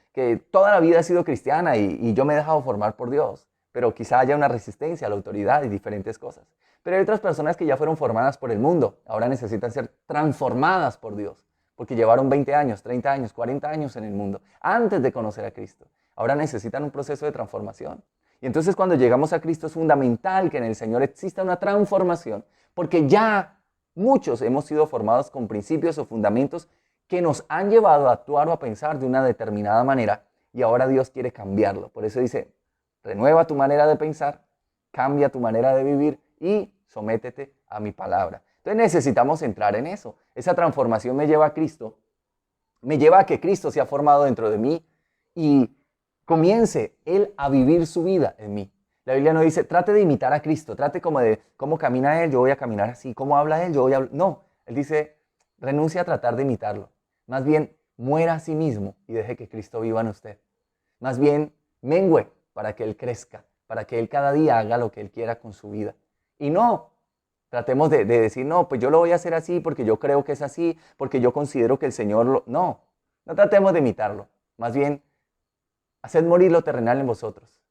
toda la vida ha sido cristiana y yo me he dejado formar por Dios. Pero quizá haya una resistencia a la autoridad y diferentes cosas. Pero hay otras personas que ya fueron formadas por el mundo. Ahora necesitan ser transformadas por Dios. Porque llevaron 20 años, 30 años, 40 años en el mundo antes de conocer a Cristo. Ahora necesitan un proceso de transformación. Y entonces cuando llegamos a Cristo es fundamental que en el Señor exista una transformación. Porque ya muchos hemos sido formados con principios o fundamentos que nos han llevado a actuar o a pensar de una determinada manera y ahora Dios quiere cambiarlo. Por eso dice, renueva tu manera de pensar, cambia tu manera de vivir y sométete a mi palabra. Entonces necesitamos entrar en eso. Esa transformación me lleva a Cristo, me lleva a que Cristo sea formado dentro de mí y comience Él a vivir su vida en mí. La Biblia no dice, trate de imitar a Cristo, trate como de cómo camina Él, yo voy a caminar así, cómo habla Él, yo voy a hablar. No, Él dice, renuncia a tratar de imitarlo. Más bien, muera a sí mismo y deje que Cristo viva en usted. Más bien, mengüe para que Él crezca, para que Él cada día haga lo que Él quiera con su vida. Y no tratemos de decir, no, pues yo lo voy a hacer así porque yo creo que es así, porque yo considero que el Señor lo... No, no tratemos de imitarlo. Más bien, haced morir lo terrenal en vosotros,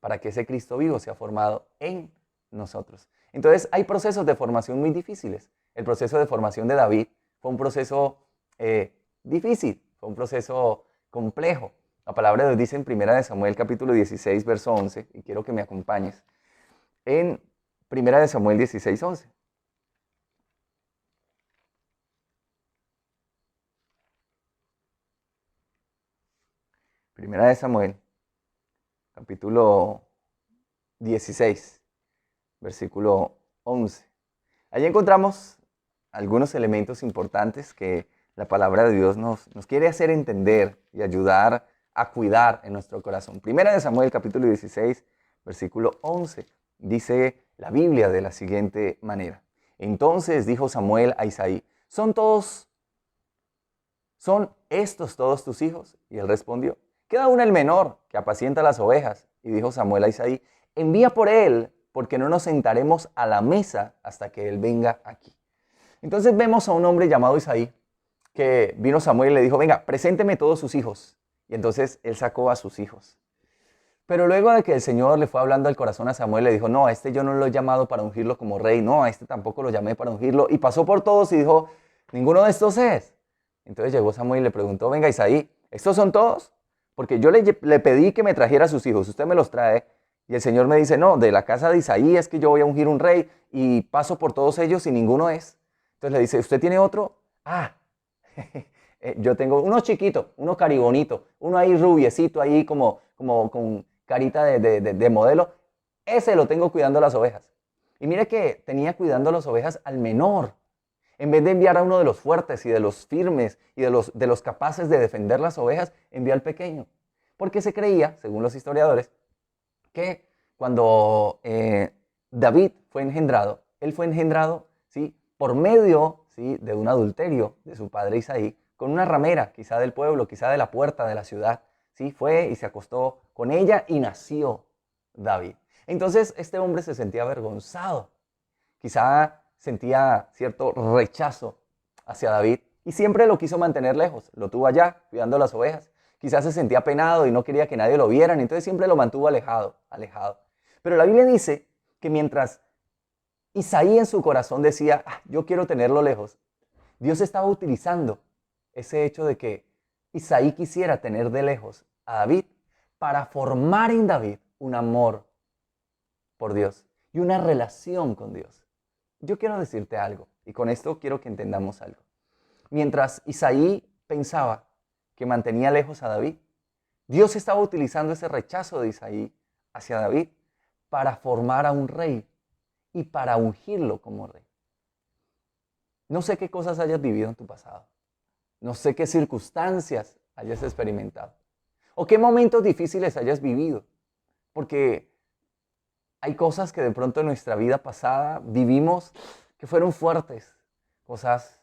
para que ese Cristo vivo sea formado en nosotros. Entonces, hay procesos de formación muy difíciles. El proceso de formación de David fue un proceso difícil, fue un proceso complejo. La palabra de Dios dice en 1 Samuel capítulo 16, verso 11, y quiero que me acompañes, en 1 Samuel 16, 11. Primera de Samuel, capítulo 16, versículo 11. Allí encontramos algunos elementos importantes que la palabra de Dios nos quiere hacer entender y ayudar a cuidar en nuestro corazón. Primera de Samuel, capítulo 16, versículo 11. Dice la Biblia de la siguiente manera. Entonces dijo Samuel a Isaí, ¿son estos todos tus hijos? Y él respondió, queda aún el menor que apacienta las ovejas. Y dijo Samuel a Isaí, envía por él, porque no nos sentaremos a la mesa hasta que él venga aquí. Entonces vemos a un hombre llamado Isaí, que vino Samuel y le dijo, venga, presénteme todos sus hijos. Y entonces él sacó a sus hijos. Pero luego de que el Señor le fue hablando al corazón a Samuel, le dijo, no, a este yo no lo he llamado para ungirlo como rey, no, a este tampoco lo llamé para ungirlo. Y pasó por todos y dijo, ninguno de estos es. Entonces llegó Samuel y le preguntó, venga Isaí, ¿estos son todos? Porque yo le pedí que me trajera a sus hijos, usted me los trae. Y el Señor me dice, no, de la casa de Isaí es que yo voy a ungir un rey y paso por todos ellos y ninguno es. Entonces le dice, ¿usted tiene otro? Ah, yo tengo uno chiquito, uno caribonito, uno ahí rubiecito, ahí como con carita de modelo. Ese lo tengo cuidando las ovejas. Y mire que tenía cuidando las ovejas al menor. En vez de enviar a uno de los fuertes y de los firmes y de los capaces de defender las ovejas, envió al pequeño. Porque se creía, según los historiadores, que cuando David fue engendrado, él fue engendrado, ¿sí?, por medio, ¿sí?, de un adulterio de su padre Isaí, con una ramera, quizá del pueblo, quizá de la puerta de la ciudad, ¿sí? Fue y se acostó con ella y nació David. Entonces este hombre se sentía avergonzado, quizá sentía cierto rechazo hacia David y siempre lo quiso mantener lejos, lo tuvo allá cuidando las ovejas. Quizás se sentía penado y no quería que nadie lo viera, entonces siempre lo mantuvo alejado, alejado. Pero la Biblia dice que mientras Isaí en su corazón decía, yo quiero tenerlo lejos, Dios estaba utilizando ese hecho de que Isaí quisiera tener de lejos a David para formar en David un amor por Dios y una relación con Dios. Yo quiero decirte algo, y con esto quiero que entendamos algo. Mientras Isaí pensaba que mantenía lejos a David, Dios estaba utilizando ese rechazo de Isaí hacia David para formar a un rey y para ungirlo como rey. No sé qué cosas hayas vivido en tu pasado. No sé qué circunstancias hayas experimentado. O qué momentos difíciles hayas vivido. Porque hay cosas que de pronto en nuestra vida pasada vivimos que fueron fuertes. Cosas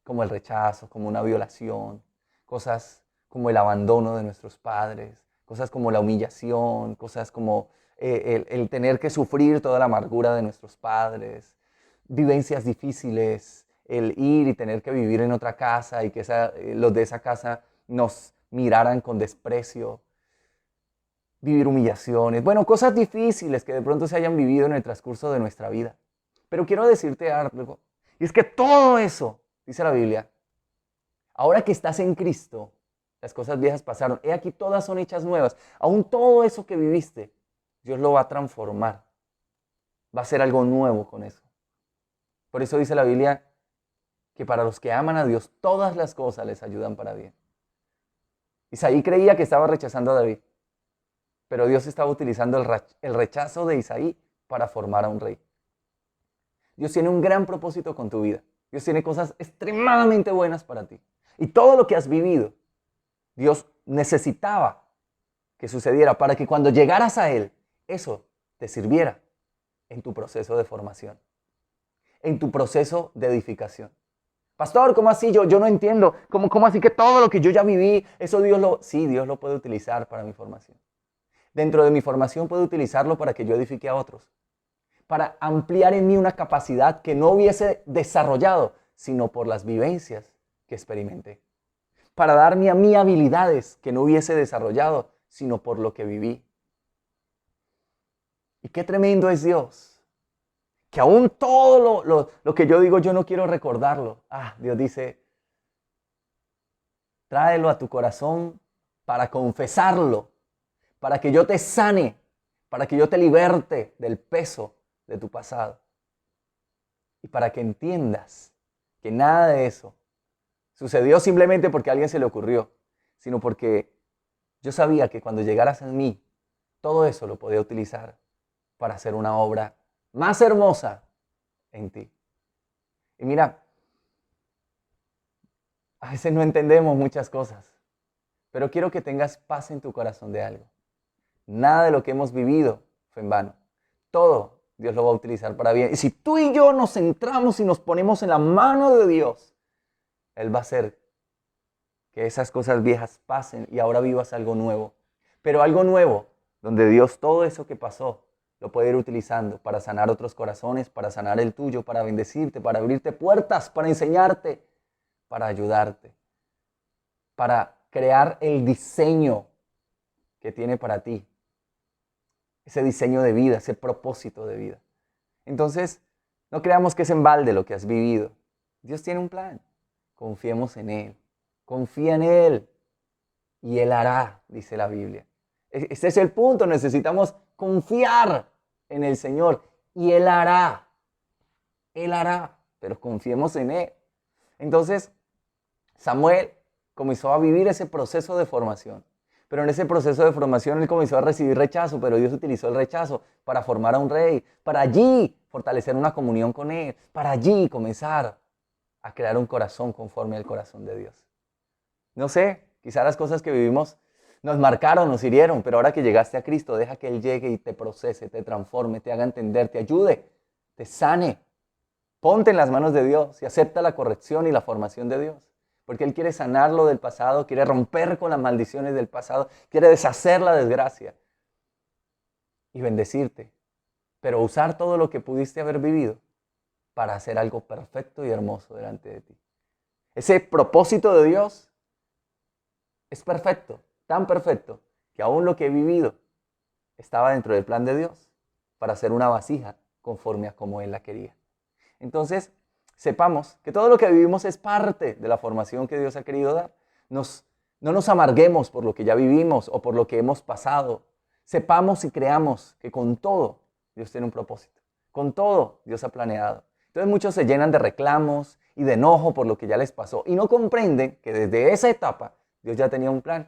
como el rechazo, como una violación, cosas como el abandono de nuestros padres, cosas como la humillación, cosas como el tener que sufrir toda la amargura de nuestros padres, vivencias difíciles, el ir y tener que vivir en otra casa y que los de esa casa nos miraran con desprecio, vivir humillaciones, bueno, cosas difíciles que de pronto se hayan vivido en el transcurso de nuestra vida. Pero quiero decirte algo, y es que todo eso, dice la Biblia, ahora que estás en Cristo, las cosas viejas pasaron, he aquí todas son hechas nuevas. Aún todo eso que viviste, Dios lo va a transformar, va a hacer algo nuevo con eso. Por eso dice la Biblia que para los que aman a Dios todas las cosas les ayudan para bien. Isaí creía que estaba rechazando a David, pero Dios estaba utilizando el rechazo de Isaí para formar a un rey. Dios tiene un gran propósito con tu vida. Dios tiene cosas extremadamente buenas para ti. Y todo lo que has vivido, Dios necesitaba que sucediera para que cuando llegaras a Él, eso te sirviera en tu proceso de formación, en tu proceso de edificación. Pastor, ¿cómo así? Yo no entiendo. ¿Cómo así que todo lo que yo ya viví, eso Dios lo puede utilizar para mi formación? Dentro de mi formación puedo utilizarlo para que yo edifique a otros, para ampliar en mí una capacidad que no hubiese desarrollado, sino por las vivencias que experimenté. Para darme a mí habilidades que no hubiese desarrollado, sino por lo que viví. Y qué tremendo es Dios, que aún todo lo que yo digo, yo no quiero recordarlo. Dios dice, tráelo a tu corazón para confesarlo, para que yo te sane, para que yo te liberte del peso de tu pasado. Y para que entiendas que nada de eso sucedió simplemente porque a alguien se le ocurrió, sino porque yo sabía que cuando llegaras a mí, todo eso lo podía utilizar para hacer una obra más hermosa en ti. Y mira, a veces no entendemos muchas cosas, pero quiero que tengas paz en tu corazón de algo. Nada de lo que hemos vivido fue en vano. Todo Dios lo va a utilizar para bien. Y si tú y yo nos centramos y nos ponemos en la mano de Dios, Él va a hacer que esas cosas viejas pasen y ahora vivas algo nuevo. Pero algo nuevo, donde Dios todo eso que pasó lo puede ir utilizando para sanar otros corazones, para sanar el tuyo, para bendecirte, para abrirte puertas, para enseñarte, para ayudarte, para crear el diseño que tiene para ti. Ese diseño de vida, ese propósito de vida. Entonces, no creamos que es en balde lo que has vivido. Dios tiene un plan. Confiemos en Él. Confía en Él. Y Él hará, dice la Biblia. Ese es el punto. Necesitamos confiar en el Señor. Y Él hará. Él hará. Pero confiemos en Él. Entonces, Samuel comenzó a vivir ese proceso de formación. Pero en ese proceso de formación él comenzó a recibir rechazo, pero Dios utilizó el rechazo para formar a un rey, para allí fortalecer una comunión con Él, para allí comenzar a crear un corazón conforme al corazón de Dios. No sé, quizás las cosas que vivimos nos marcaron, nos hirieron, pero ahora que llegaste a Cristo, deja que Él llegue y te procese, te transforme, te haga entender, te ayude, te sane. Ponte en las manos de Dios y acepta la corrección y la formación de Dios. Porque Él quiere sanarlo del pasado, quiere romper con las maldiciones del pasado, quiere deshacer la desgracia y bendecirte. Pero usar todo lo que pudiste haber vivido para hacer algo perfecto y hermoso delante de ti. Ese propósito de Dios es perfecto, tan perfecto, que aún lo que he vivido estaba dentro del plan de Dios para hacer una vasija conforme a como Él la quería. Entonces, sepamos que todo lo que vivimos es parte de la formación que Dios ha querido dar. No nos amarguemos por lo que ya vivimos o por lo que hemos pasado. Sepamos y creamos que con todo Dios tiene un propósito. Con todo Dios ha planeado. Entonces muchos se llenan de reclamos y de enojo por lo que ya les pasó y no comprenden que desde esa etapa Dios ya tenía un plan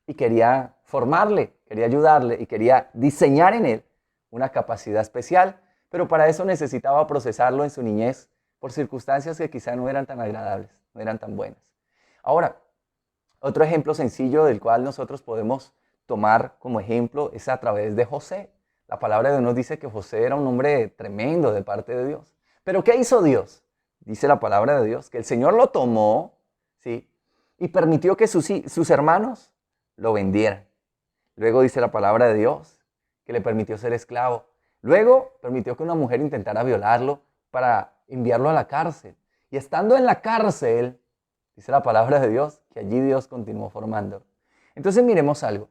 y quería formarle, quería ayudarle y quería diseñar en él una capacidad especial, pero para eso necesitaba procesarlo en su niñez por circunstancias que quizá no eran tan agradables, no eran tan buenas. Ahora, otro ejemplo sencillo del cual nosotros podemos tomar como ejemplo es a través de José. La palabra de Dios nos dice que José era un hombre tremendo de parte de Dios. ¿Pero qué hizo Dios? Dice la palabra de Dios que el Señor lo tomó, ¿sí? Y permitió que sus hermanos lo vendieran. Luego dice la palabra de Dios que le permitió ser esclavo. Luego permitió que una mujer intentara violarlo para enviarlo a la cárcel. Y estando en la cárcel, dice la palabra de Dios, que allí Dios continuó formando. Entonces miremos algo.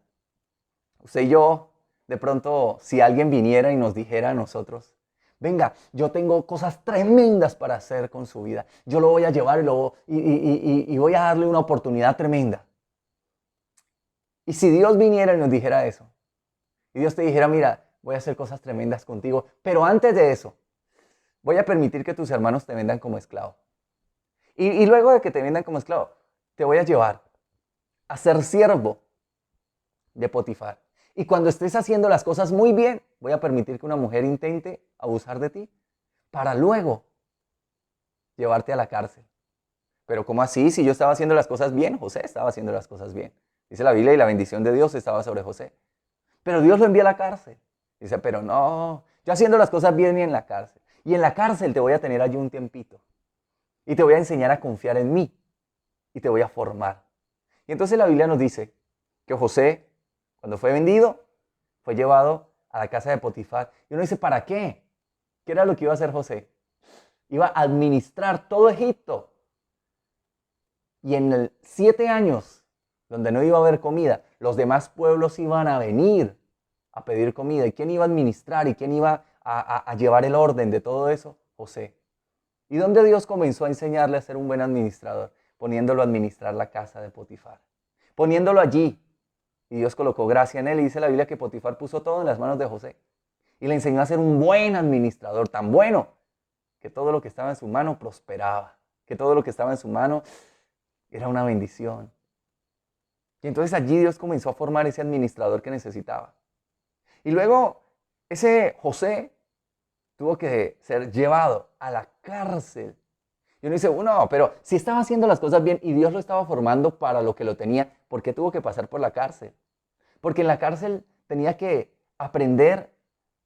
Usted y yo, de pronto, si alguien viniera y nos dijera a nosotros, venga, yo tengo cosas tremendas para hacer con su vida. Yo lo voy a llevar y voy a darle una oportunidad tremenda. Y si Dios viniera y nos dijera eso, y Dios te dijera, mira, voy a hacer cosas tremendas contigo, pero antes de eso, voy a permitir que tus hermanos te vendan como esclavo. Y luego de que te vendan como esclavo, te voy a llevar a ser siervo de Potifar. Y cuando estés haciendo las cosas muy bien, voy a permitir que una mujer intente abusar de ti para luego llevarte a la cárcel. Pero ¿cómo así? Si yo estaba haciendo las cosas bien, José estaba haciendo las cosas bien. Dice la Biblia y la bendición de Dios estaba sobre José. Pero Dios lo envía a la cárcel. Dice, pero no, yo haciendo las cosas bien y en la cárcel. Y en la cárcel te voy a tener allí un tiempito. Y te voy a enseñar a confiar en mí. Y te voy a formar. Y entonces la Biblia nos dice que José, cuando fue vendido, fue llevado a la casa de Potifar. Y uno dice, ¿para qué? ¿Qué era lo que iba a hacer José? Iba a administrar todo Egipto. Y en el 7 años, donde no iba a haber comida, los demás pueblos iban a venir a pedir comida. ¿Y quién iba a administrar? ¿Y quién iba a llevar el orden de todo eso? José. ¿Y dónde Dios comenzó a enseñarle a ser un buen administrador? Poniéndolo a administrar la casa de Potifar. Poniéndolo allí. Y Dios colocó gracia en él. Y dice la Biblia que Potifar puso todo en las manos de José. Y le enseñó a ser un buen administrador, tan bueno, que todo lo que estaba en su mano prosperaba. Que todo lo que estaba en su mano era una bendición. Y entonces allí Dios comenzó a formar ese administrador que necesitaba. Y luego ese José tuvo que ser llevado a la cárcel. Y uno dice, no, pero si estaba haciendo las cosas bien y Dios lo estaba formando para lo que lo tenía, ¿por qué tuvo que pasar por la cárcel? Porque en la cárcel tenía que aprender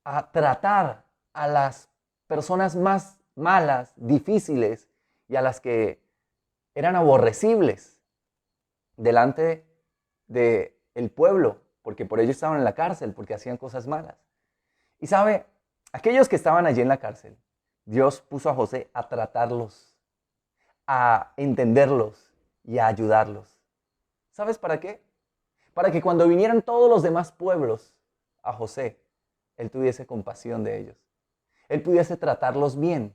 a tratar a las personas más malas, difíciles y a las que eran aborrecibles delante del pueblo, porque por ello estaban en la cárcel, porque hacían cosas malas. Y sabe, aquellos que estaban allí en la cárcel, Dios puso a José a tratarlos, a entenderlos y a ayudarlos. ¿Sabes para qué? Para que cuando vinieran todos los demás pueblos a José, él tuviese compasión de ellos. Él pudiese tratarlos bien.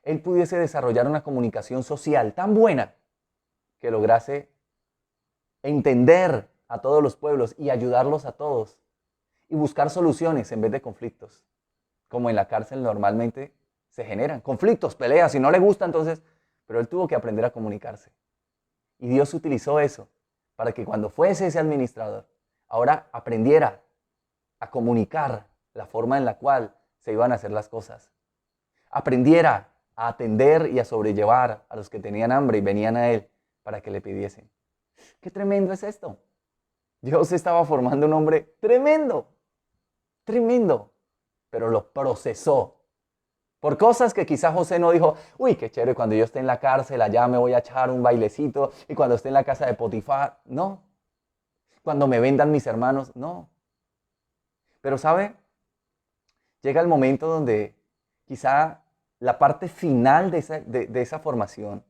Él pudiese desarrollar una comunicación social tan buena que lograse entender a todos los pueblos y ayudarlos a todos y buscar soluciones en vez de conflictos, como en la cárcel normalmente se generan conflictos, peleas, si no le gusta entonces, pero él tuvo que aprender a comunicarse. Y Dios utilizó eso para que cuando fuese ese administrador, ahora aprendiera a comunicar la forma en la cual se iban a hacer las cosas. Aprendiera a atender y a sobrellevar a los que tenían hambre y venían a él para que le pidiesen. ¡Qué tremendo es esto! Dios estaba formando un hombre tremendo, tremendo, pero lo procesó por cosas que quizá José no dijo, uy, qué chévere, cuando yo esté en la cárcel, allá me voy a echar un bailecito, y cuando esté en la casa de Potifar, no. Cuando me vendan mis hermanos, no. Pero ¿sabe? Llega el momento donde quizá la parte final de esa formación,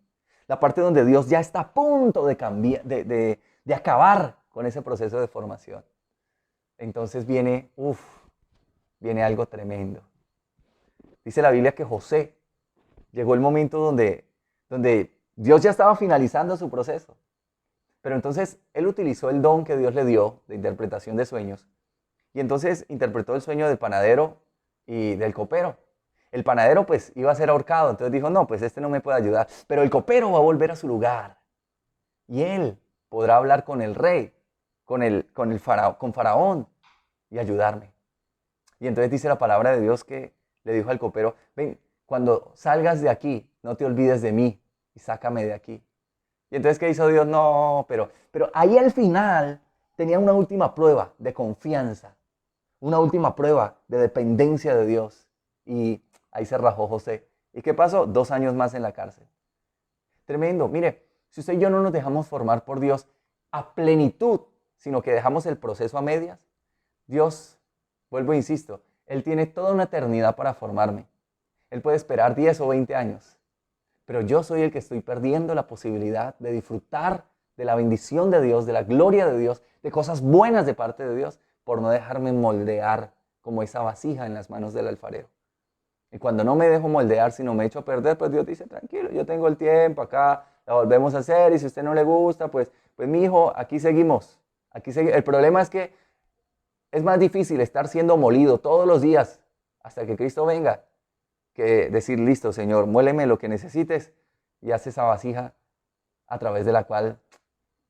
la parte donde Dios ya está a punto de cambiar, de acabar con ese proceso de formación. Entonces viene algo tremendo. Dice la Biblia que José llegó el momento donde Dios ya estaba finalizando su proceso. Pero entonces él utilizó el don que Dios le dio de interpretación de sueños. Y entonces interpretó el sueño del panadero y del copero. El panadero pues iba a ser ahorcado, entonces dijo, no, pues este no me puede ayudar. Pero el copero va a volver a su lugar. Y él podrá hablar con el rey, con Faraón y ayudarme. Y entonces dice la palabra de Dios que le dijo al copero, ven, cuando salgas de aquí, no te olvides de mí y sácame de aquí. Y entonces, ¿qué hizo Dios? No, pero ahí al final tenía una última prueba de confianza, una última prueba de dependencia de Dios. Y ahí se rajó José. ¿Y qué pasó? 2 años más en la cárcel. Tremendo. Mire, si usted y yo no nos dejamos formar por Dios a plenitud, sino que dejamos el proceso a medias, Dios, vuelvo e insisto, Él tiene toda una eternidad para formarme. Él puede esperar 10 o 20 años. Pero yo soy el que estoy perdiendo la posibilidad de disfrutar de la bendición de Dios, de la gloria de Dios, de cosas buenas de parte de Dios, por no dejarme moldear como esa vasija en las manos del alfarero. Y cuando no me dejo moldear, sino me echo a perder, pues Dios dice, tranquilo, yo tengo el tiempo, acá la volvemos a hacer, y si a usted no le gusta, pues mi hijo, aquí seguimos. El problema es que es más difícil estar siendo molido todos los días hasta que Cristo venga, que decir, listo, Señor, muéleme lo que necesites, y hace esa vasija a través de la cual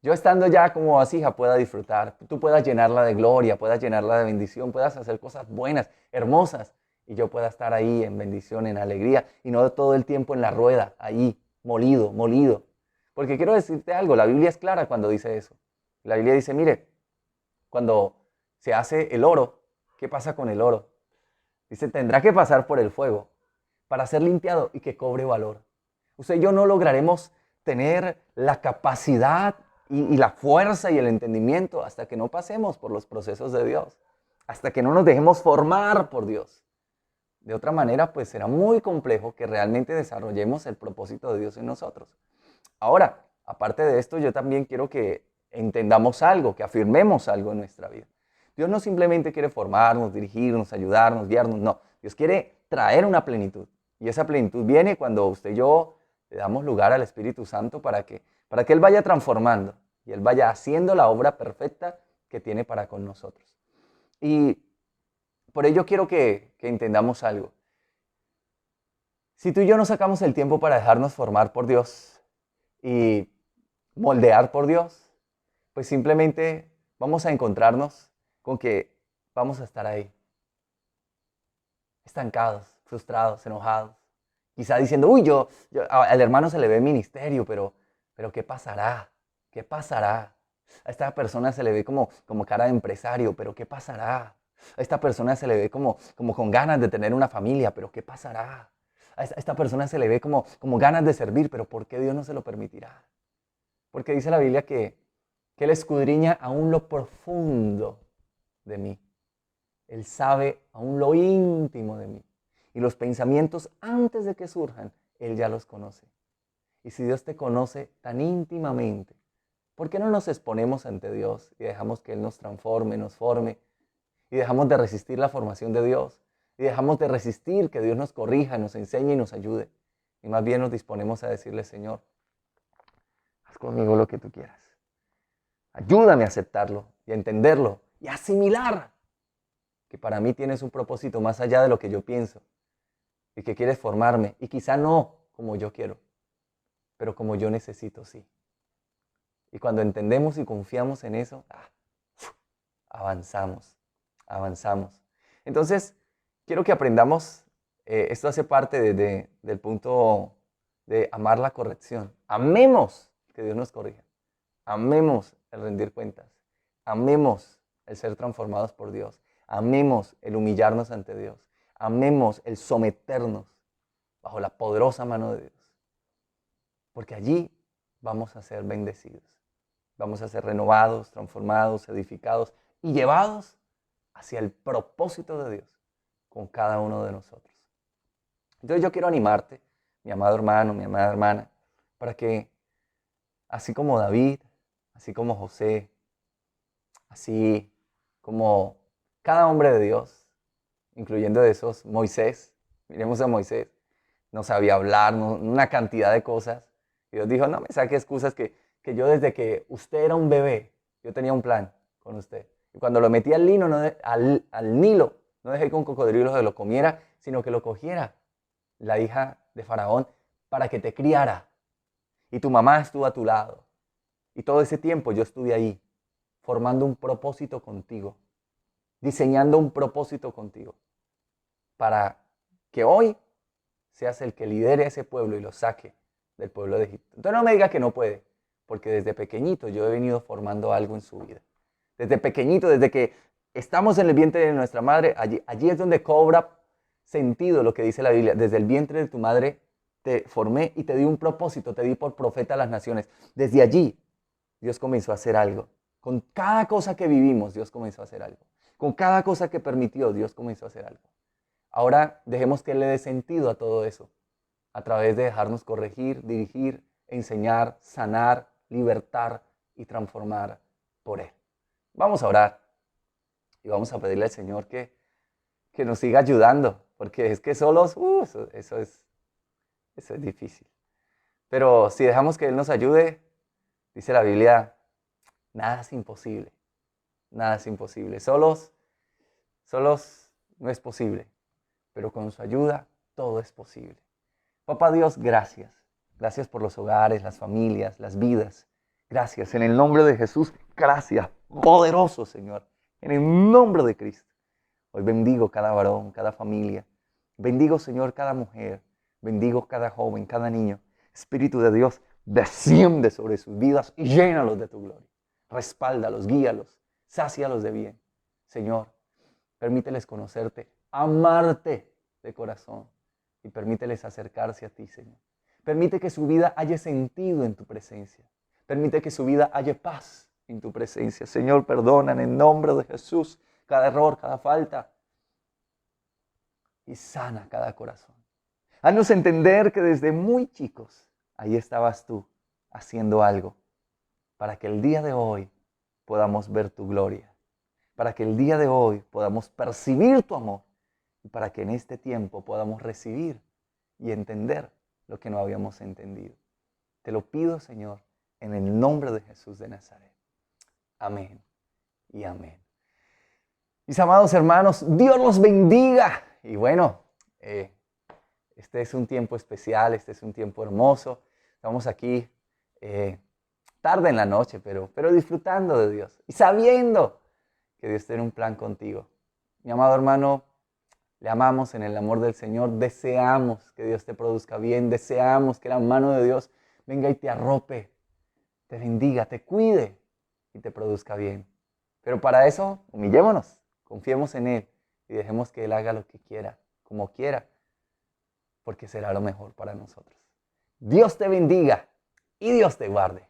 yo estando ya como vasija pueda disfrutar, tú puedas llenarla de gloria, puedas llenarla de bendición, puedas hacer cosas buenas, hermosas, y yo pueda estar ahí en bendición, en alegría, y no todo el tiempo en la rueda, ahí, molido, molido. Porque quiero decirte algo, la Biblia es clara cuando dice eso. La Biblia dice, mire, cuando se hace el oro, ¿qué pasa con el oro? Dice, tendrá que pasar por el fuego para ser limpiado y que cobre valor. Usted y yo no lograremos tener la capacidad y la fuerza y el entendimiento hasta que no pasemos por los procesos de Dios, hasta que no nos dejemos formar por Dios. De otra manera, pues será muy complejo que realmente desarrollemos el propósito de Dios en nosotros. Ahora, aparte de esto, yo también quiero que entendamos algo, que afirmemos algo en nuestra vida. Dios no simplemente quiere formarnos, dirigirnos, ayudarnos, guiarnos, no. Dios quiere traer una plenitud. Y esa plenitud viene cuando usted y yo le damos lugar al Espíritu Santo para que Él vaya transformando y Él vaya haciendo la obra perfecta que tiene para con nosotros. Y por ello quiero que entendamos algo. Si tú y yo no sacamos el tiempo para dejarnos formar por Dios y moldear por Dios, pues simplemente vamos a encontrarnos con que vamos a estar ahí, estancados, frustrados, enojados. Quizá diciendo, uy, al hermano se le ve ministerio, pero ¿qué pasará? ¿Qué pasará? A esta persona se le ve como cara de empresario, pero ¿qué pasará? A esta persona se le ve como con ganas de tener una familia, pero ¿qué pasará? A esta persona se le ve como ganas de servir, pero ¿por qué Dios no se lo permitirá? Porque dice la Biblia que Él escudriña aún lo profundo de mí. Él sabe aún lo íntimo de mí. Y los pensamientos antes de que surjan, Él ya los conoce. Y si Dios te conoce tan íntimamente, ¿por qué no nos exponemos ante Dios y dejamos que Él nos transforme, nos forme? Y dejamos de resistir la formación de Dios. Y dejamos de resistir que Dios nos corrija, nos enseñe y nos ayude. Y más bien nos disponemos a decirle, Señor, haz conmigo lo que tú quieras. Ayúdame a aceptarlo y a entenderlo y a asimilar que para mí tienes un propósito más allá de lo que yo pienso y que quieres formarme y quizá no como yo quiero, pero como yo necesito, sí. Y cuando entendemos y confiamos en eso, avanzamos, avanzamos. Entonces, quiero que aprendamos, esto hace parte del punto de amar la corrección. Amemos que Dios nos corrija. Amemos el rendir cuentas. Amemos el ser transformados por Dios. Amemos el humillarnos ante Dios. Amemos el someternos bajo la poderosa mano de Dios. Porque allí vamos a ser bendecidos. Vamos a ser renovados, transformados, edificados y llevados hacia el propósito de Dios con cada uno de nosotros. Entonces yo quiero animarte, mi amado hermano, mi amada hermana, para que así como David, así como José, así como cada hombre de Dios, incluyendo de esos Moisés, miremos a Moisés, no sabía hablar, una cantidad de cosas. Y Dios dijo, no me saque excusas que yo desde que usted era un bebé, yo tenía un plan con usted. Y cuando lo metí al Nilo, no dejé que un cocodrilo se lo comiera, sino que lo cogiera la hija de Faraón para que te criara. Y tu mamá estuvo a tu lado. Y todo ese tiempo yo estuve ahí, formando un propósito contigo, diseñando un propósito contigo, para que hoy seas el que lidere a ese pueblo y lo saque del pueblo de Egipto. Entonces no me diga que no puede, porque desde pequeñito yo he venido formando algo en su vida. Desde pequeñito, desde que estamos en el vientre de nuestra madre, allí es donde cobra sentido lo que dice la Biblia. Desde el vientre de tu madre te formé y te di un propósito, te di por profeta a las naciones. Desde allí Dios comenzó a hacer algo. Con cada cosa que vivimos, Dios comenzó a hacer algo. Con cada cosa que permitió, Dios comenzó a hacer algo. Ahora dejemos que Él le dé sentido a todo eso, a través de dejarnos corregir, dirigir, enseñar, sanar, libertar y transformar por Él. Vamos a orar y vamos a pedirle al Señor que nos siga ayudando, porque es que solos, eso es difícil. Pero si dejamos que Él nos ayude, dice la Biblia, nada es imposible, nada es imposible. Solos no es posible, pero con su ayuda todo es posible. Papá Dios, gracias. Gracias por los hogares, las familias, las vidas. Gracias. En el nombre de Jesús, gracias. Poderoso, Señor. En el nombre de Cristo. Hoy bendigo cada varón, cada familia. Bendigo, Señor, cada mujer. Bendigo cada joven, cada niño. Espíritu de Dios, desciende sobre sus vidas y llénalos de tu gloria. Respáldalos, guíalos, sácialos de bien. Señor, permíteles conocerte, amarte de corazón y permíteles acercarse a ti, Señor. Permite que su vida haya sentido en tu presencia. Permite que su vida haya paz en tu presencia. Señor, perdona en el nombre de Jesús cada error, cada falta y sana cada corazón. Haznos entender que desde muy chicos ahí estabas tú haciendo algo para que el día de hoy podamos ver tu gloria, para que el día de hoy podamos percibir tu amor y para que en este tiempo podamos recibir y entender lo que no habíamos entendido. Te lo pido, Señor, en el nombre de Jesús de Nazaret. Amén y amén. Mis amados hermanos, Dios los bendiga. Y bueno, este es un tiempo especial, este es un tiempo hermoso. Estamos aquí tarde en la noche, pero disfrutando de Dios y sabiendo que Dios tiene un plan contigo. Mi amado hermano, le amamos en el amor del Señor, deseamos que Dios te produzca bien, deseamos que la mano de Dios venga y te arrope, te bendiga, te cuide y te produzca bien. Pero para eso, humillémonos, confiemos en Él y dejemos que Él haga lo que quiera, como quiera, porque será lo mejor para nosotros. Dios te bendiga y Dios te guarde.